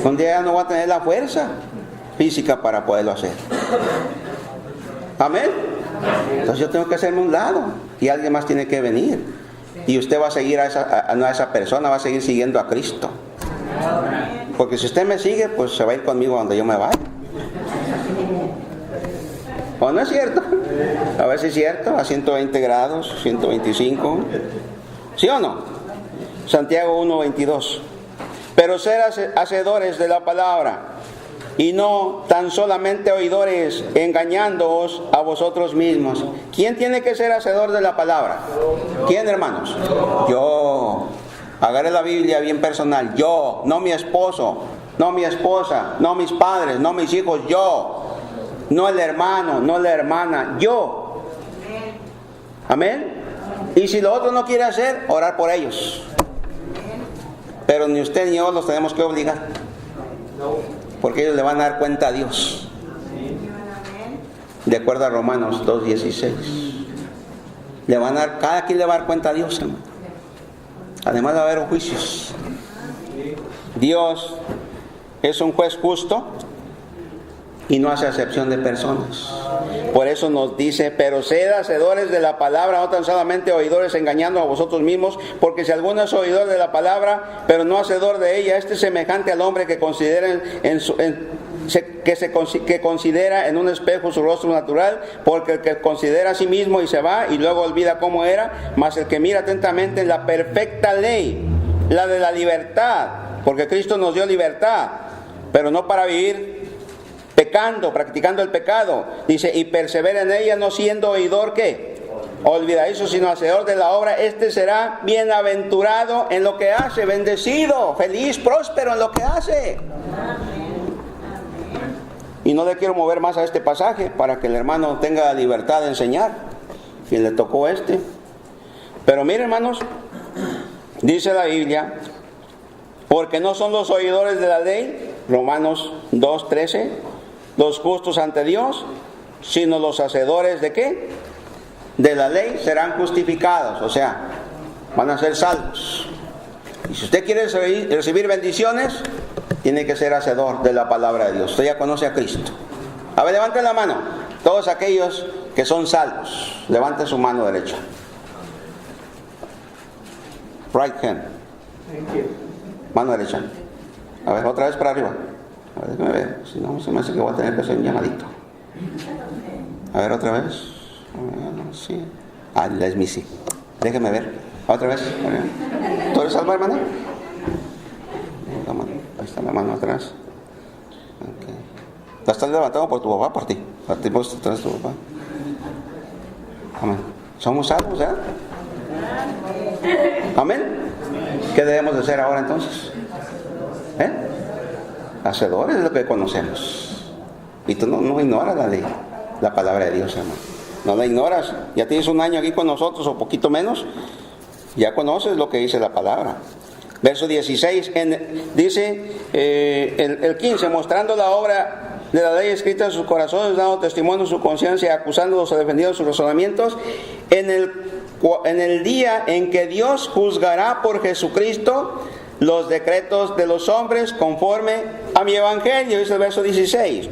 Un día ya no va a tener la fuerza física para poderlo hacer. Amén. Entonces yo tengo que hacerme un lado y alguien más tiene que venir. Y usted va a seguir a esa persona, va a seguir siguiendo a Cristo. Porque si usted me sigue, pues se va a ir conmigo donde yo me vaya. ¿O no es cierto? A ver si es cierto, a 120 grados, 125. ¿Sí o no? Santiago 1:22. Pero ser hacedores de la palabra, y no tan solamente oidores, engañándoos a vosotros mismos. ¿Quién tiene que ser hacedor de la palabra? ¿Quién, hermanos? Yo. Agarré la Biblia bien personal. Yo, no mi esposo, no mi esposa, no mis padres, no mis hijos. Yo. No el hermano, no la hermana. Yo. Amén. Y si lo otro no quiere hacer, orar por ellos. Pero ni usted ni yo los tenemos que obligar, porque ellos le van a dar cuenta a Dios, de acuerdo a Romanos 2:16. Cada quien le va a dar cuenta a Dios, hermano. Además va a haber juicios. Dios es un juez justo y no hace acepción de personas. Por eso nos dice: pero sed hacedores de la palabra, no tan solamente oidores, engañando a vosotros mismos, porque si alguno es oidor de la palabra, pero no hacedor de ella, este es semejante al hombre que considera que considera en un espejo su rostro natural, porque el que considera a sí mismo y se va y luego olvida cómo era, mas el que mira atentamente en la perfecta ley, la de la libertad, porque Cristo nos dio libertad, pero no para vivir pecando, practicando el pecado. Dice: y persevera en ella, no siendo oidor, ¿qué? Olvidadizo, sino hacedor de la obra. Este será bienaventurado en lo que hace, bendecido, feliz, próspero en lo que hace. Y no le quiero mover más a este pasaje para que el hermano tenga libertad de enseñar, quien le tocó este. Pero miren, hermanos, dice la Biblia: porque no son los oidores de la ley, Romanos 2:13, los justos ante Dios, sino los hacedores de ¿qué? De la ley serán justificados, o sea, van a ser salvos. Y si usted quiere recibir bendiciones, tiene que ser hacedor de la palabra de Dios. Usted ya conoce a Cristo. A ver, levanten la mano. Todos aquellos que son salvos, levanten su mano derecha. Right hand. Mano derecha. A ver, otra vez para arriba. A ver, déjame ver. Si no, se me hace que voy a tener que hacer un llamadito. A ver, otra vez. Sí. Les misi. Déjeme ver. Otra vez. ¿Tú eres salva, hermana? Ahí está la mano atrás. Okay. La estás levantando por tu papá, por ti. A ti por detrás de tu papá. Amén. ¿Somos salvos, ya? Amén. ¿Qué debemos de hacer ahora entonces? Hacedores de lo que conocemos. Y tú no ignoras la ley, la palabra de Dios, hermano. No la ignoras. Ya tienes un año aquí con nosotros o poquito menos. Ya conoces lo que dice la palabra. Verso 16, dice el 15, mostrando la obra de la ley escrita en sus corazones, dando testimonio en su conciencia, acusándolos o defendiendo sus razonamientos, en el día en que Dios juzgará por Jesucristo los decretos de los hombres conforme a mi evangelio, dice el verso 16.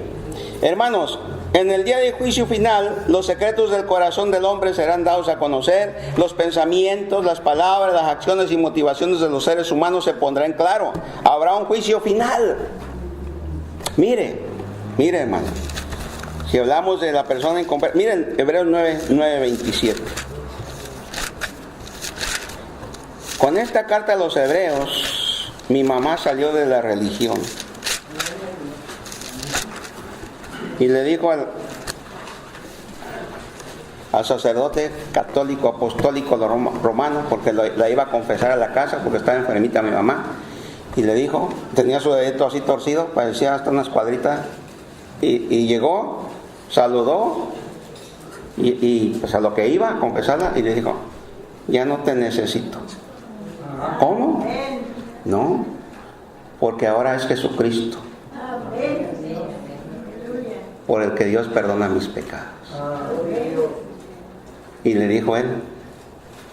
Hermanos, En el día del juicio final, los secretos del corazón del hombre serán dados a conocer, los pensamientos, las palabras, las acciones y motivaciones de los seres humanos se pondrán en claro. Habrá un juicio final. Mire hermano, si hablamos de la persona inconversa, miren Hebreos 9:27. Con esta carta a los hebreos, mi mamá salió de la religión. Y le dijo al sacerdote católico, apostólico romano, porque la iba a confesar a la casa, porque estaba enfermita mi mamá, y le dijo, tenía su dedito así torcido, parecía hasta unas cuadritas, y llegó, saludó, y pues a lo que iba a confesarla, y le dijo, ya no te necesito. ¿Cómo? No, porque ahora es Jesucristo, por el que Dios perdona mis pecados. Y le dijo él,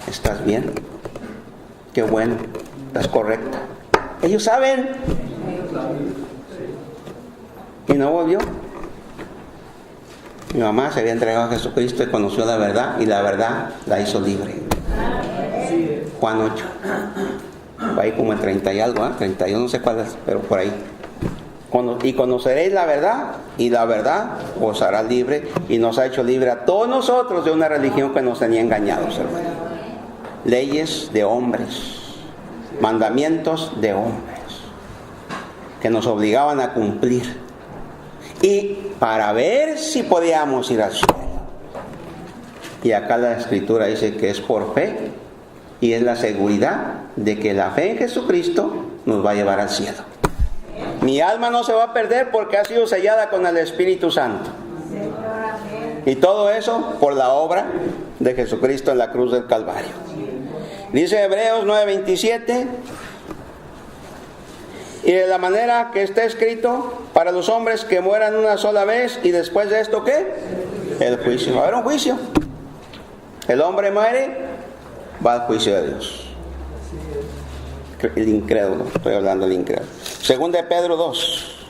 ¿estás bien? Qué bueno, estás correcta. Ellos saben. Y no volvió. Mi mamá se había entregado a Jesucristo y conoció la verdad, y la verdad la hizo libre. Juan 8. Ahí como el 30 y algo, 31, no sé cuál es, pero por ahí. Y conoceréis la verdad, y la verdad os hará libre, y nos ha hecho libre a todos nosotros de una religión que nos tenía engañados, hermano. Leyes de hombres, mandamientos de hombres, que nos obligaban a cumplir, y para ver si podíamos ir al cielo. Y acá la Escritura dice que es por fe, y es la seguridad de que la fe en Jesucristo nos va a llevar al cielo. Mi alma no se va a perder porque ha sido sellada con el Espíritu Santo. Y todo eso por la obra de Jesucristo en la cruz del Calvario. Dice Hebreos 9:27, y de la manera que está escrito, para los hombres que mueran una sola vez, y después de esto, ¿qué? El juicio. Va a haber un juicio. El hombre muere, va al juicio de Dios. El incrédulo, estoy hablando del incrédulo. Segunda de Pedro 2.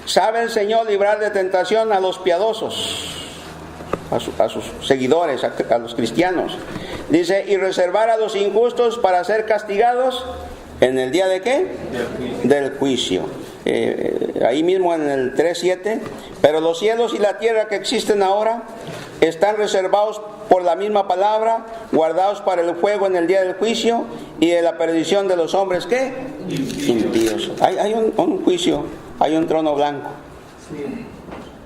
¿Sabe el Señor librar de tentación a los piadosos, a sus seguidores, a los cristianos? Dice, y reservar a los injustos para ser castigados en el día de ¿qué? Del juicio. Ahí mismo en el 3:7, pero los cielos y la tierra que existen ahora están reservados por la misma palabra, guardados para el fuego en el día del juicio y de la perdición de los hombres ¿qué? Impíos. Hay un juicio, hay un trono blanco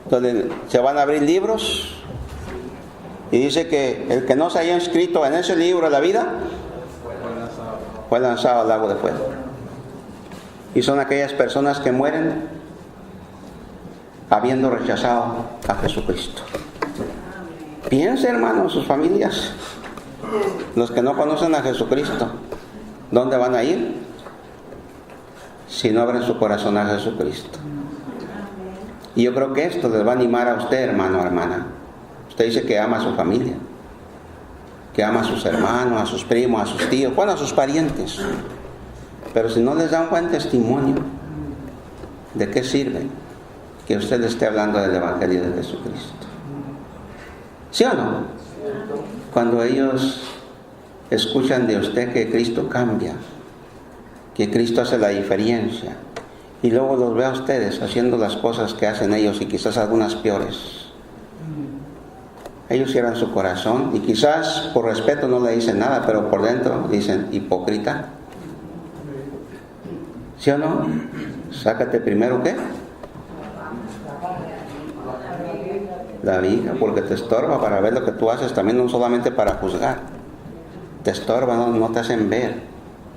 donde se van a abrir libros, y dice que el que no se haya inscrito en ese libro de la vida fue lanzado al lago de fuego. Y son aquellas personas que mueren habiendo rechazado a Jesucristo. Piense, hermanos, sus familias, los que no conocen a Jesucristo, ¿dónde van a ir? Si no abren su corazón a Jesucristo. Y yo creo que esto les va a animar a usted, hermano o hermana. Usted dice que ama a su familia, que ama a sus hermanos, a sus primos, a sus tíos, bueno, a sus parientes. Pero si no les da un buen testimonio, ¿de qué sirve que usted le esté hablando del Evangelio de Jesucristo? ¿Sí o no? Cuando ellos escuchan de usted que Cristo cambia, que Cristo hace la diferencia, y luego los ve a ustedes haciendo las cosas que hacen ellos y quizás algunas peores, ellos cierran su corazón y quizás por respeto no le dicen nada, pero por dentro dicen, hipócrita. ¿Sí o no? Sácate primero ¿qué? La viga, porque te estorba para ver lo que tú haces, también no solamente para juzgar. Te estorba, no te hacen ver,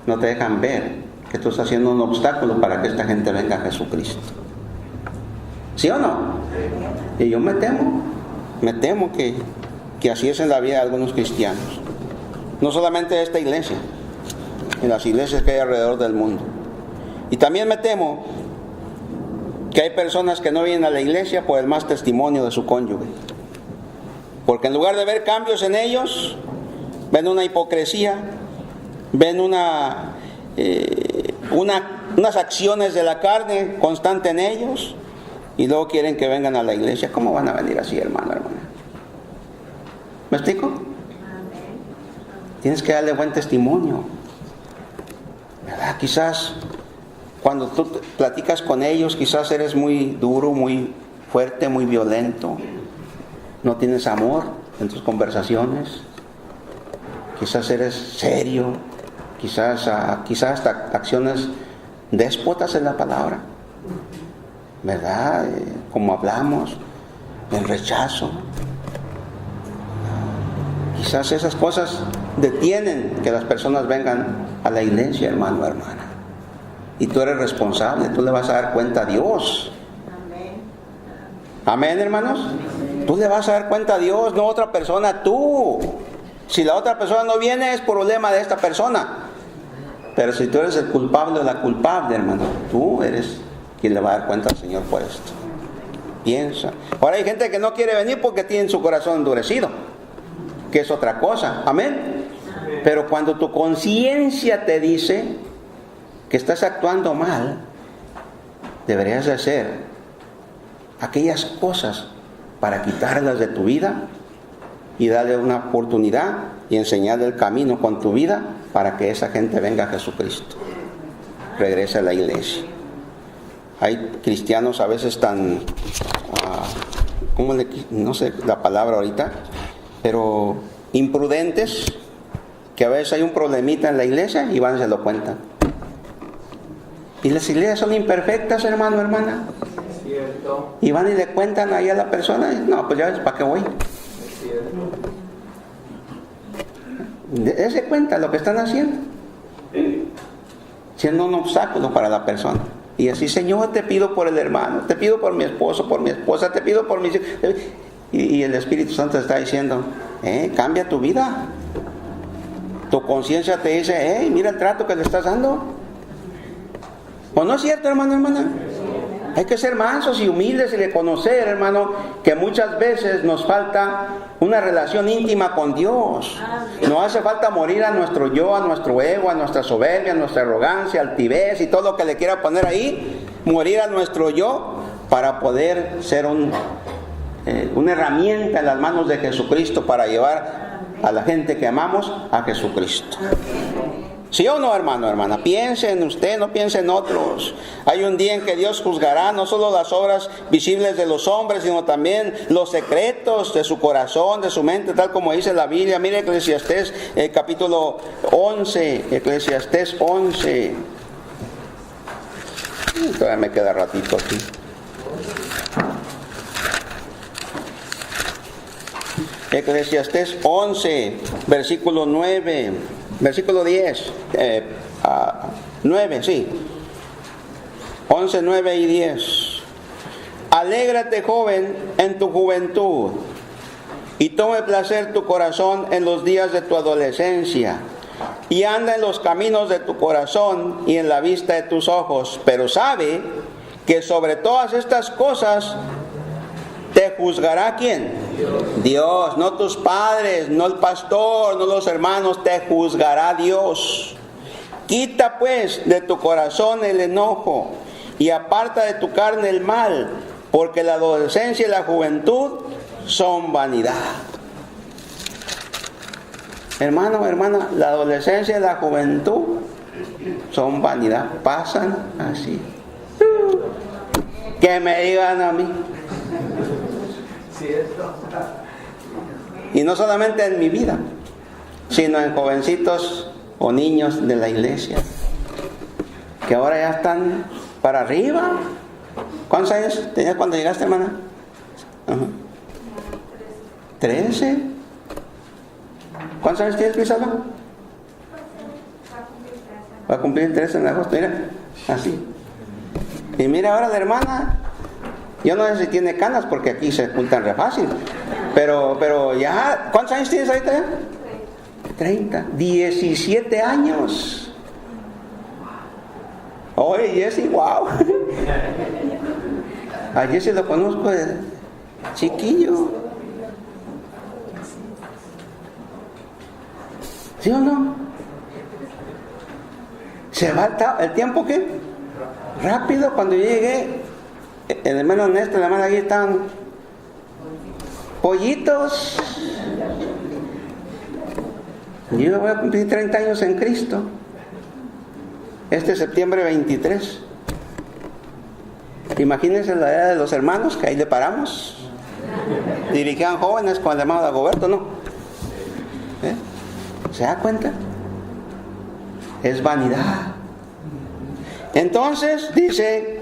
no te dejan ver que tú estás haciendo un obstáculo para que esta gente venga a Jesucristo. ¿Sí o no? Y yo me temo que así es en la vida de algunos cristianos. No solamente de esta iglesia, en las iglesias que hay alrededor del mundo. Y también me temo que hay personas que no vienen a la iglesia por el más testimonio de su cónyuge. Porque en lugar de ver cambios en ellos, ven una hipocresía, ven una unas acciones de la carne constante en ellos, y luego quieren que vengan a la iglesia. ¿Cómo van a venir así, hermano, hermana? ¿Me explico? Tienes que darle buen testimonio, ¿verdad? Quizás cuando tú platicas con ellos, quizás eres muy duro, muy fuerte, muy violento. No tienes amor en tus conversaciones. Quizás eres serio. Quizás hasta acciones déspotas en la palabra, ¿verdad? Como hablamos, el rechazo. Quizás esas cosas detienen que las personas vengan a la iglesia, hermano, hermana. Y tú eres responsable, tú le vas a dar cuenta a Dios. Amén, hermanos. Tú le vas a dar cuenta a Dios, no a otra persona, tú. Si la otra persona no viene, es problema de esta persona. Pero si tú eres el culpable o la culpable, hermano, tú eres quien le va a dar cuenta al Señor por esto. Piensa. Ahora hay gente que no quiere venir porque tiene su corazón endurecido, que es otra cosa. Amén. Pero cuando tu conciencia te dice que estás actuando mal, deberías de hacer aquellas cosas para quitarlas de tu vida y darle una oportunidad y enseñarle el camino con tu vida para que esa gente venga a Jesucristo, regrese a la iglesia. Hay cristianos a veces tan, no sé la palabra ahorita, pero imprudentes, que a veces hay un problemita en la iglesia y van y se lo cuentan. Y las iglesias son imperfectas, hermano, hermana. Es cierto. Y van y le cuentan ahí a la persona, y, no, pues ya ves, ¿para qué voy? Es cierto. Dese cuenta lo que están haciendo, siendo un obstáculo para la persona. Y así, Señor, te pido por el hermano, te pido por mi esposo, por mi esposa, te pido por mis hijos. Y el Espíritu Santo está diciendo, cambia tu vida. Tu conciencia te dice, mira el trato que le estás dando. ¿O no es cierto, hermano, hermana? Hay que ser mansos y humildes y reconocer, hermano, que muchas veces nos falta una relación íntima con Dios. No hace falta morir a nuestro yo, a nuestro ego, a nuestra soberbia, a nuestra arrogancia, altivez y todo lo que le quiera poner ahí. Morir a nuestro yo para poder ser una herramienta en las manos de Jesucristo para llevar a la gente que amamos a Jesucristo. ¿Sí o no, hermano, hermana? Piense en usted, no piense en otros. Hay un día en que Dios juzgará no solo las obras visibles de los hombres, sino también los secretos de su corazón, de su mente, tal como dice la Biblia. Mire Eclesiastés capítulo 11, Eclesiastés 11. Todavía me queda ratito aquí. Eclesiastés 11, versículo 9. Versículo 10, 9, sí. 11, 9 y 10. Alégrate, joven, en tu juventud, y tome placer tu corazón en los días de tu adolescencia, y anda en los caminos de tu corazón y en la vista de tus ojos. Pero sabe que sobre todas estas cosas te juzgará ¿quién? Dios, no tus padres, no el pastor, no los hermanos, te juzgará Dios. Quita pues de tu corazón el enojo y aparta de tu carne el mal, porque la adolescencia y la juventud son vanidad. Hermano, hermana, la adolescencia y la juventud son vanidad, pasan así. Que me digan a mí. Y no solamente en mi vida, sino en jovencitos o niños de la iglesia, que ahora ya están para arriba. ¿Cuántos años tenías cuando llegaste, hermana? 13. ¿Cuántos años tienes, Crisalva? Va a cumplir 13 en agosto, mira, así. Y mira ahora la hermana. Yo no sé si tiene canas porque aquí se juntan re fácil. Pero ya, ¿cuántos años tienes ahorita ya? 30. 17 años. Oye, Jesse, wow. A Jesse lo conozco de chiquillo. ¿Sí o no? ¿Se va el tiempo qué? Rápido. Cuando yo llegué, el hermano Néstor, la hermana, ahí estaban pollitos. Yo voy a cumplir 30 años en Cristo. Este septiembre 23. Imagínense la edad de los hermanos, que ahí le paramos. Dirigían jóvenes con el hermano Dagoberto, ¿no? ¿Se da cuenta? Es vanidad. Entonces, dice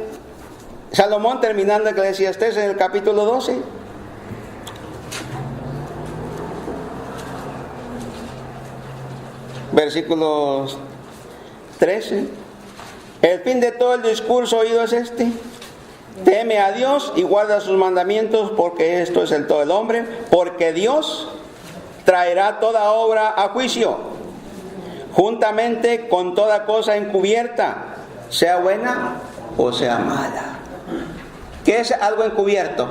Salomón, terminando Eclesiastés en el capítulo 12. Versículos 13. El fin de todo el discurso oído es este: teme a Dios y guarda sus mandamientos, porque esto es el todo el hombre, porque Dios traerá toda obra a juicio, juntamente con toda cosa encubierta, sea buena o sea mala. ¿Qué es algo encubierto?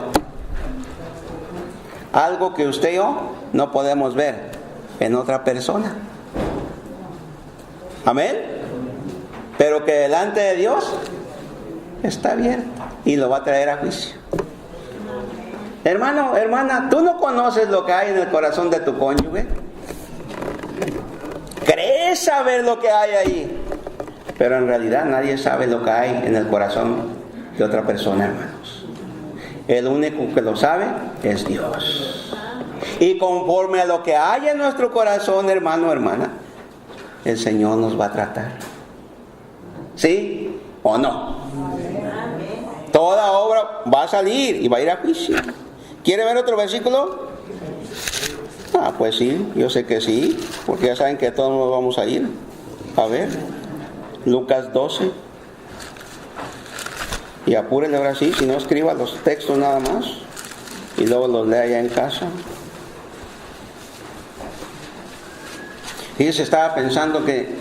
Algo que usted y yo no podemos ver en otra persona. Amén. Pero que delante de Dios está abierto y lo va a traer a juicio. Hermano, hermana, ¿tú no conoces lo que hay en el corazón de tu cónyuge? ¿Crees saber lo que hay ahí? Pero en realidad nadie sabe lo que hay en el corazón de otra persona, hermanos. El único que lo sabe es Dios. Y conforme a lo que hay en nuestro corazón, hermano, hermana, el Señor nos va a tratar. ¿Sí o no? Toda obra va a salir y va a ir a juicio. ¿Quiere ver otro versículo? Pues sí, yo sé que sí, porque ya saben que todos nos vamos a ir. A ver, Lucas 12. Y apúrenle ahora sí, si no escriba los textos nada más y luego los lea ya en casa. Y se estaba pensando que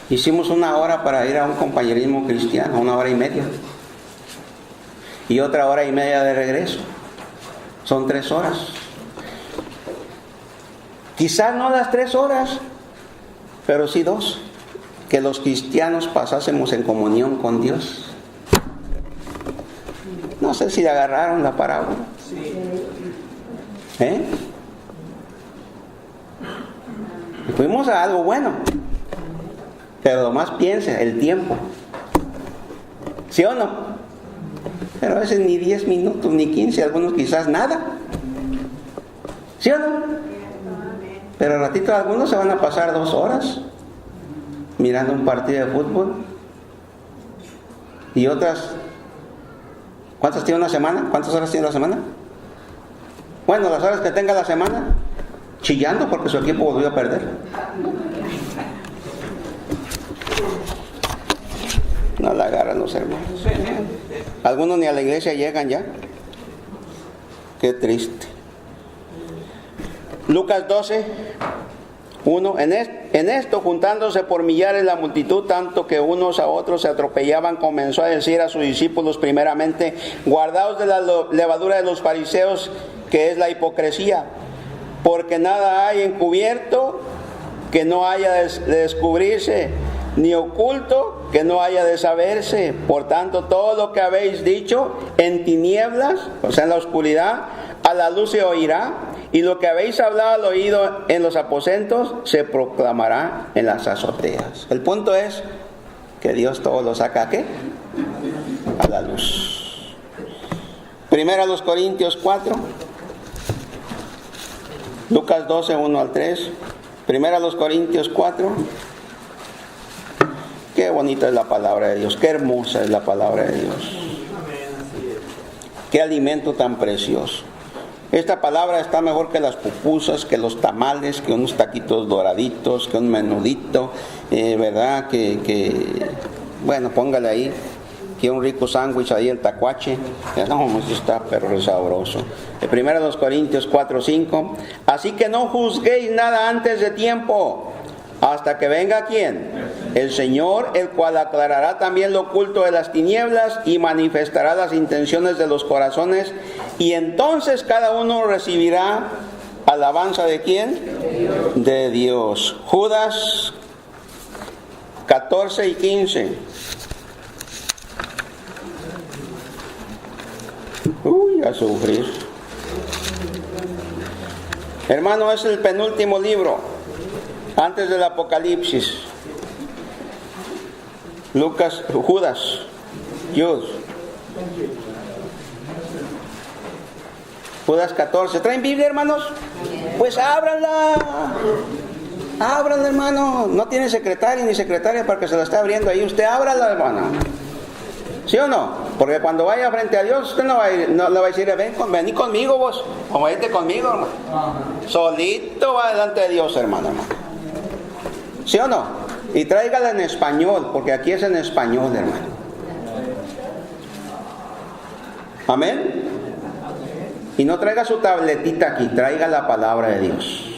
hicimos 1 hora para ir a un compañerismo cristiano, 1 hora y media. Y otra 1 hora y media de regreso. Son 3 horas. Quizás no las 3 horas, pero sí 2. Que los cristianos pasásemos en comunión con Dios. No sé si le agarraron la parábola. Fuimos a algo bueno. Pero lo más piensen, el tiempo. ¿Sí o no? Pero a veces ni 10 minutos, ni 15, algunos quizás nada. ¿Sí o no? Pero al ratito algunos se van a pasar 2 horas mirando un partido de fútbol. Y otras, ¿cuántas tiene una semana? ¿Cuántas horas tiene la semana? Bueno, las horas que tenga la semana, chillando porque su equipo volvió a perder. No la agarran los hermanos. Algunos ni a la iglesia llegan ya. Qué triste. Lucas 12, 1. En esto, juntándose por millares la multitud, tanto que unos a otros se atropellaban, comenzó a decir a sus discípulos primeramente: guardaos de la levadura de los fariseos, que es la hipocresía, porque nada hay encubierto que no haya de descubrirse, ni oculto que no haya de saberse. Por tanto, todo lo que habéis dicho en tinieblas, o sea en la oscuridad, a la luz se oirá, y lo que habéis hablado al oído en los aposentos se proclamará en las azoteas. El punto es que Dios todo lo saca ¿a qué? A la luz. Primera a los Corintios 4, Lucas 12, 1 al 3. Primera a los Corintios 4. Qué bonita es la palabra de Dios, qué hermosa es la palabra de Dios. Qué alimento tan precioso. Esta palabra está mejor que las pupusas, que los tamales, que unos taquitos doraditos, que un menudito, ¿verdad? Bueno, póngale ahí, que un rico sándwich ahí, el tacuache. No, eso está pero sabroso. Primero los Corintios 4, 5. Así que no juzguéis nada antes de tiempo, hasta que venga ¿quién? El Señor, el cual aclarará también lo oculto de las tinieblas y manifestará las intenciones de los corazones, y entonces cada uno recibirá alabanza de ¿quién? De Dios. Judas 14. 14 y 15. Uy, a sufrir. Hermano, es el penúltimo libro antes del Apocalipsis. Judas. Judas 14. ¿Traen Biblia, hermanos? Pues ábranla. Ábranla, hermano. No tiene secretario ni secretaria para que se la esté abriendo ahí. Usted ábrala, hermano. ¿Sí o no? Porque cuando vaya frente a Dios, usted no le va a decir, vení conmigo vos, o vete conmigo, hermano. Solito va delante de Dios, hermano. ¿Sí o no? Y tráigala en español, porque aquí es en español, hermano. Amén. Y no traiga su tabletita aquí, traiga la palabra de Dios.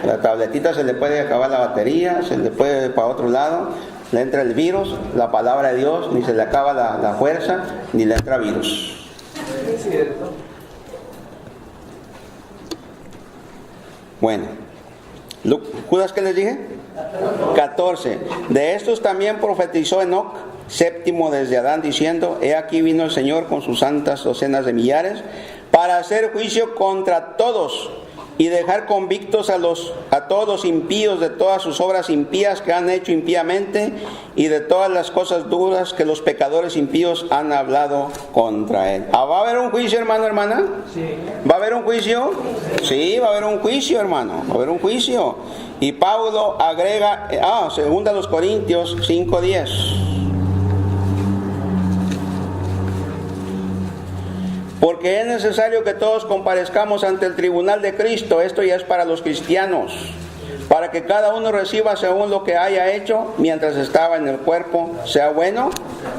La tabletita se le puede acabar la batería, se le puede para otro lado, le entra el virus, la palabra de Dios, ni se le acaba la fuerza, ni le entra virus. Bueno, ¿Judas qué les dije? 14. De estos también profetizó Enoc, séptimo desde Adán, diciendo: he aquí vino el Señor con sus santas docenas de millares para hacer juicio contra todos y dejar convictos a todos los impíos de todas sus obras impías que han hecho impíamente y de todas las cosas duras que los pecadores impíos han hablado contra él. ¿Va a haber un juicio, hermano, hermana? Sí. ¿Va a haber un juicio? Sí, va a haber un juicio, hermano. Va a haber un juicio. Y Pablo agrega, 2 Corintios 5:10. Porque es necesario que todos comparezcamos ante el tribunal de Cristo. Esto ya es para los cristianos, para que cada uno reciba según lo que haya hecho mientras estaba en el cuerpo, sea bueno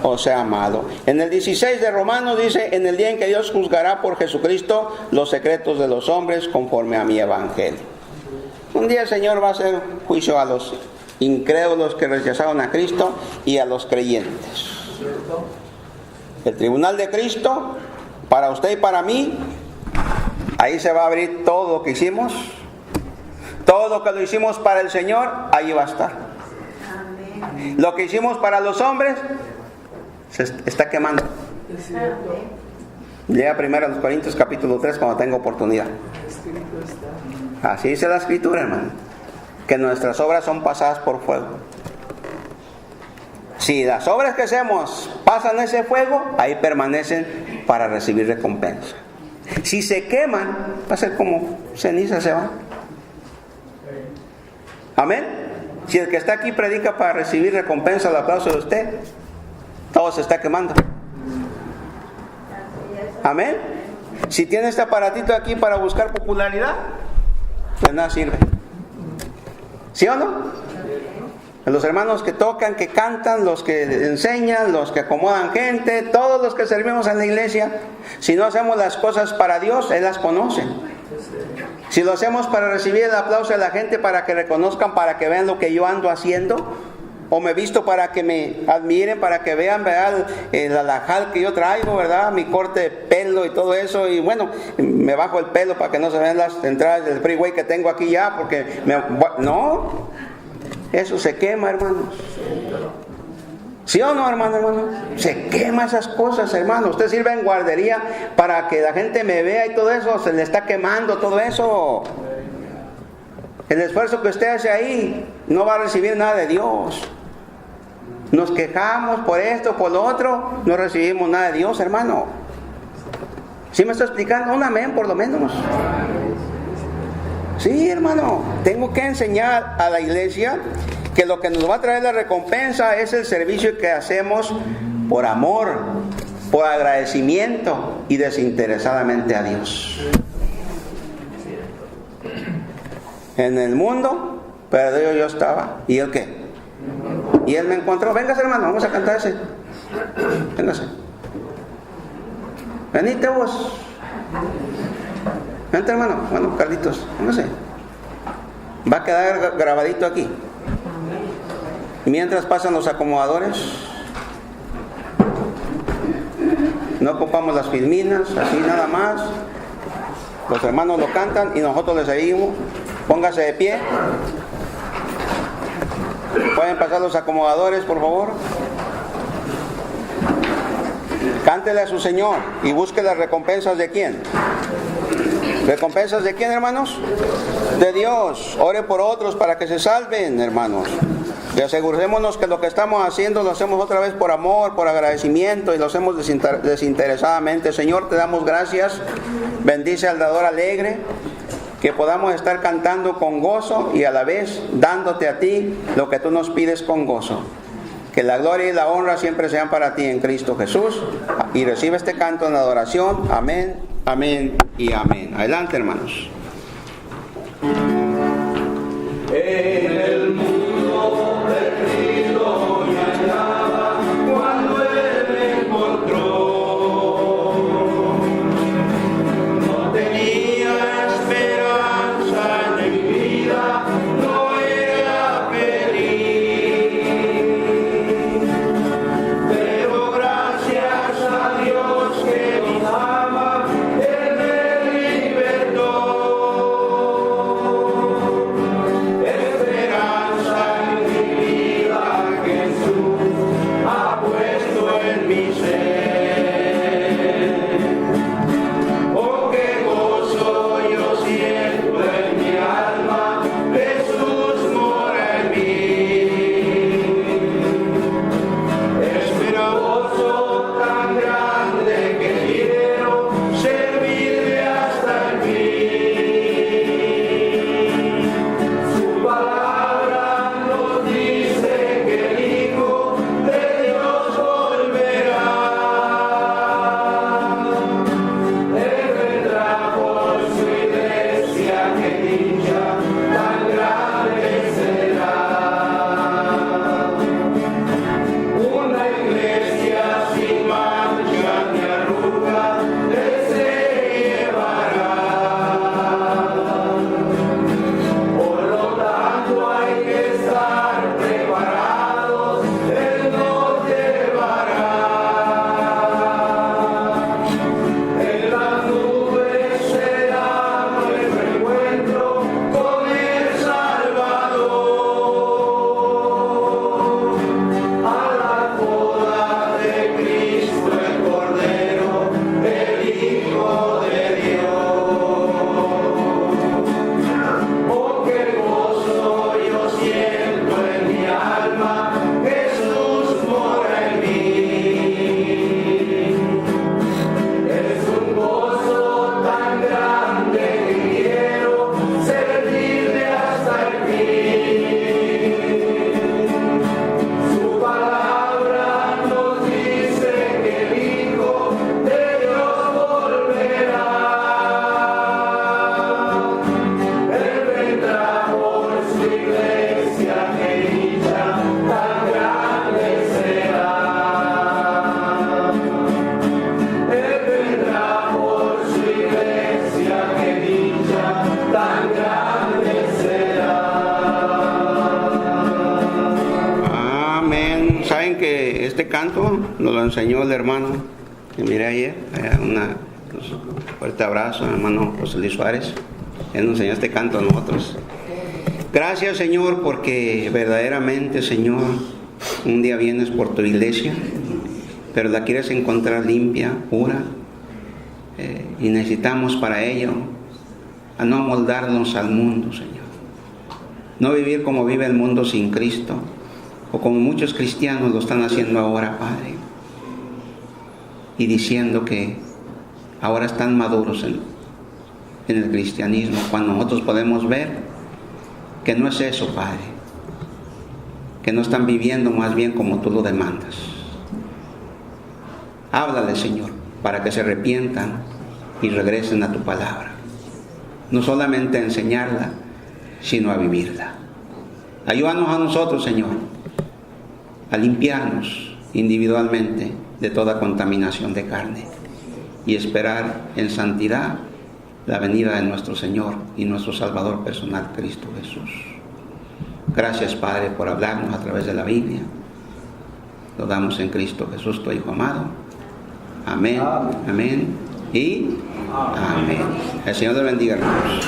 o sea malo. En el 16 de Romanos dice: en el día en que Dios juzgará por Jesucristo los secretos de los hombres conforme a mi evangelio. Un día el Señor va a hacer juicio a los incrédulos que rechazaron a Cristo y a los creyentes. El tribunal de Cristo, para usted y para mí, ahí se va a abrir todo lo que hicimos. Todo lo que lo hicimos para el Señor, ahí va a estar. Amén. Lo que hicimos para los hombres, se está quemando. Lea primero a los Corintios capítulo 3 cuando tenga oportunidad. Así dice la Escritura, hermano, que nuestras obras son pasadas por fuego. Si las obras que hacemos pasan ese fuego, ahí permanecen para recibir recompensa. Si se queman, va a ser como ceniza, se va. Amén. Si el que está aquí predica para recibir recompensa, el aplauso de usted, todo se está quemando. Amén. Si tiene este aparatito aquí para buscar popularidad, de nada sirve. ¿Sí o no? Los hermanos que tocan, que cantan, los que enseñan, los que acomodan gente, todos los que servimos en la iglesia, si no hacemos las cosas para Dios, Él las conoce. Si lo hacemos para recibir el aplauso de la gente, para que reconozcan, para que vean lo que yo ando haciendo, o me visto para que me admiren, para que vean, ¿verdad?, el alajal que yo traigo, ¿verdad?, mi corte de pelo y todo eso, y bueno, me bajo el pelo para que no se vean las entradas del freeway que tengo aquí ya, porque no, eso se quema, hermanos. ¿Sí o no, hermano? Se quema esas cosas, hermano. Usted sirve en guardería para que la gente me vea y todo eso, se le está quemando todo eso. El esfuerzo que usted hace ahí no va a recibir nada de Dios. Nos quejamos por esto, por lo otro, no recibimos nada de Dios, hermano. ¿Sí me está explicando? Un amén, por lo menos. Sí, hermano, tengo que enseñar a la iglesia que lo que nos va a traer la recompensa es el servicio que hacemos por amor, por agradecimiento y desinteresadamente a Dios. En el mundo perdido yo estaba. ¿Y él qué? Y él me encontró. Véngase, hermano, vamos a cantar ese. Véngase. Venite vos. Vente, hermano. Bueno, Carlitos, véngase. Va a quedar grabadito aquí. Mientras pasan los acomodadores, no ocupamos las filminas, así nada más. Los hermanos lo cantan y nosotros le seguimos. Póngase de pie. pueden pasar los acomodadores, por favor. Cántele a su Señor y busque las recompensas de quién. ¿Recompensas de quién, hermanos? De Dios. Ore por otros para que se salven, hermanos. Y asegurémonos que lo que estamos haciendo lo hacemos otra vez por amor, por agradecimiento, y lo hacemos desinteresadamente. Señor, te damos gracias. Bendice al dador alegre. Que podamos estar cantando con gozo y a la vez dándote a ti lo que tú nos pides con gozo. Que la gloria y la honra siempre sean para ti en Cristo Jesús. Y recibe este canto en adoración. Amén, amén y amén. Adelante, hermanos. En el mundo perdido y hallaba cuando Él me encontró. No tenía esperanza en mi vida, no era feliz. Pero gracias a Dios que nos ama, Él me libertó. Esperanza en mi vida, Jesús ha puesto en mi ser. Oh, qué gozo yo siento en mi alma, Jesús mora en mí. Esperanza tan grande que quiero servirle hasta el fin. Su palabra nos dice que el Hijo de Dios volverá. Él vendrá por su iglesia, que dicha tan grande será. Una iglesia sin mancha ni arruga, Él se llevará. Por lo tanto hay que estar preparados, Él nos llevará. En las nubes será nuestro encuentro con el Salvador. A la boda de Cristo el Cordero, el Hijo de Dios. Oh, qué gozo yo siento en mi alma, Jesús mora en mí. Es un gozo tan grande que quiero servirle hasta el fin. Su palabra nos dice que el Hijo de Dios volverá. Él vendrá por su iglesia, que dicha tan grande será. Él vendrá por su iglesia, que dicha tan grande será. Amén. ¿Saben que este canto nos lo enseñó el hermano que miré ayer? Un fuerte abrazo, hermano José Luis Suárez. Él nos enseñó este canto a nosotros. Gracias, Señor, porque verdaderamente, Señor, un día vienes por tu iglesia, pero la quieres encontrar limpia, pura, y necesitamos para ello a no amoldarnos al mundo, Señor. No vivir como vive el mundo sin Cristo, o como muchos cristianos lo están haciendo ahora, Padre, y diciendo que ahora están maduros en el cristianismo, cuando nosotros podemos ver que no es eso, Padre, que no están viviendo más bien como tú lo demandas. Háblale, Señor, para que se arrepientan y regresen a tu palabra, no solamente a enseñarla, sino a vivirla. Ayúdanos a nosotros, Señor, a limpiarnos individualmente de toda contaminación de carne y esperar en santidad la venida de nuestro Señor y nuestro Salvador personal, Cristo Jesús. Gracias, Padre, por hablarnos a través de la Biblia. Lo damos en Cristo Jesús, tu Hijo amado. Amén, amén y amén. El Señor les bendiga, hermanos.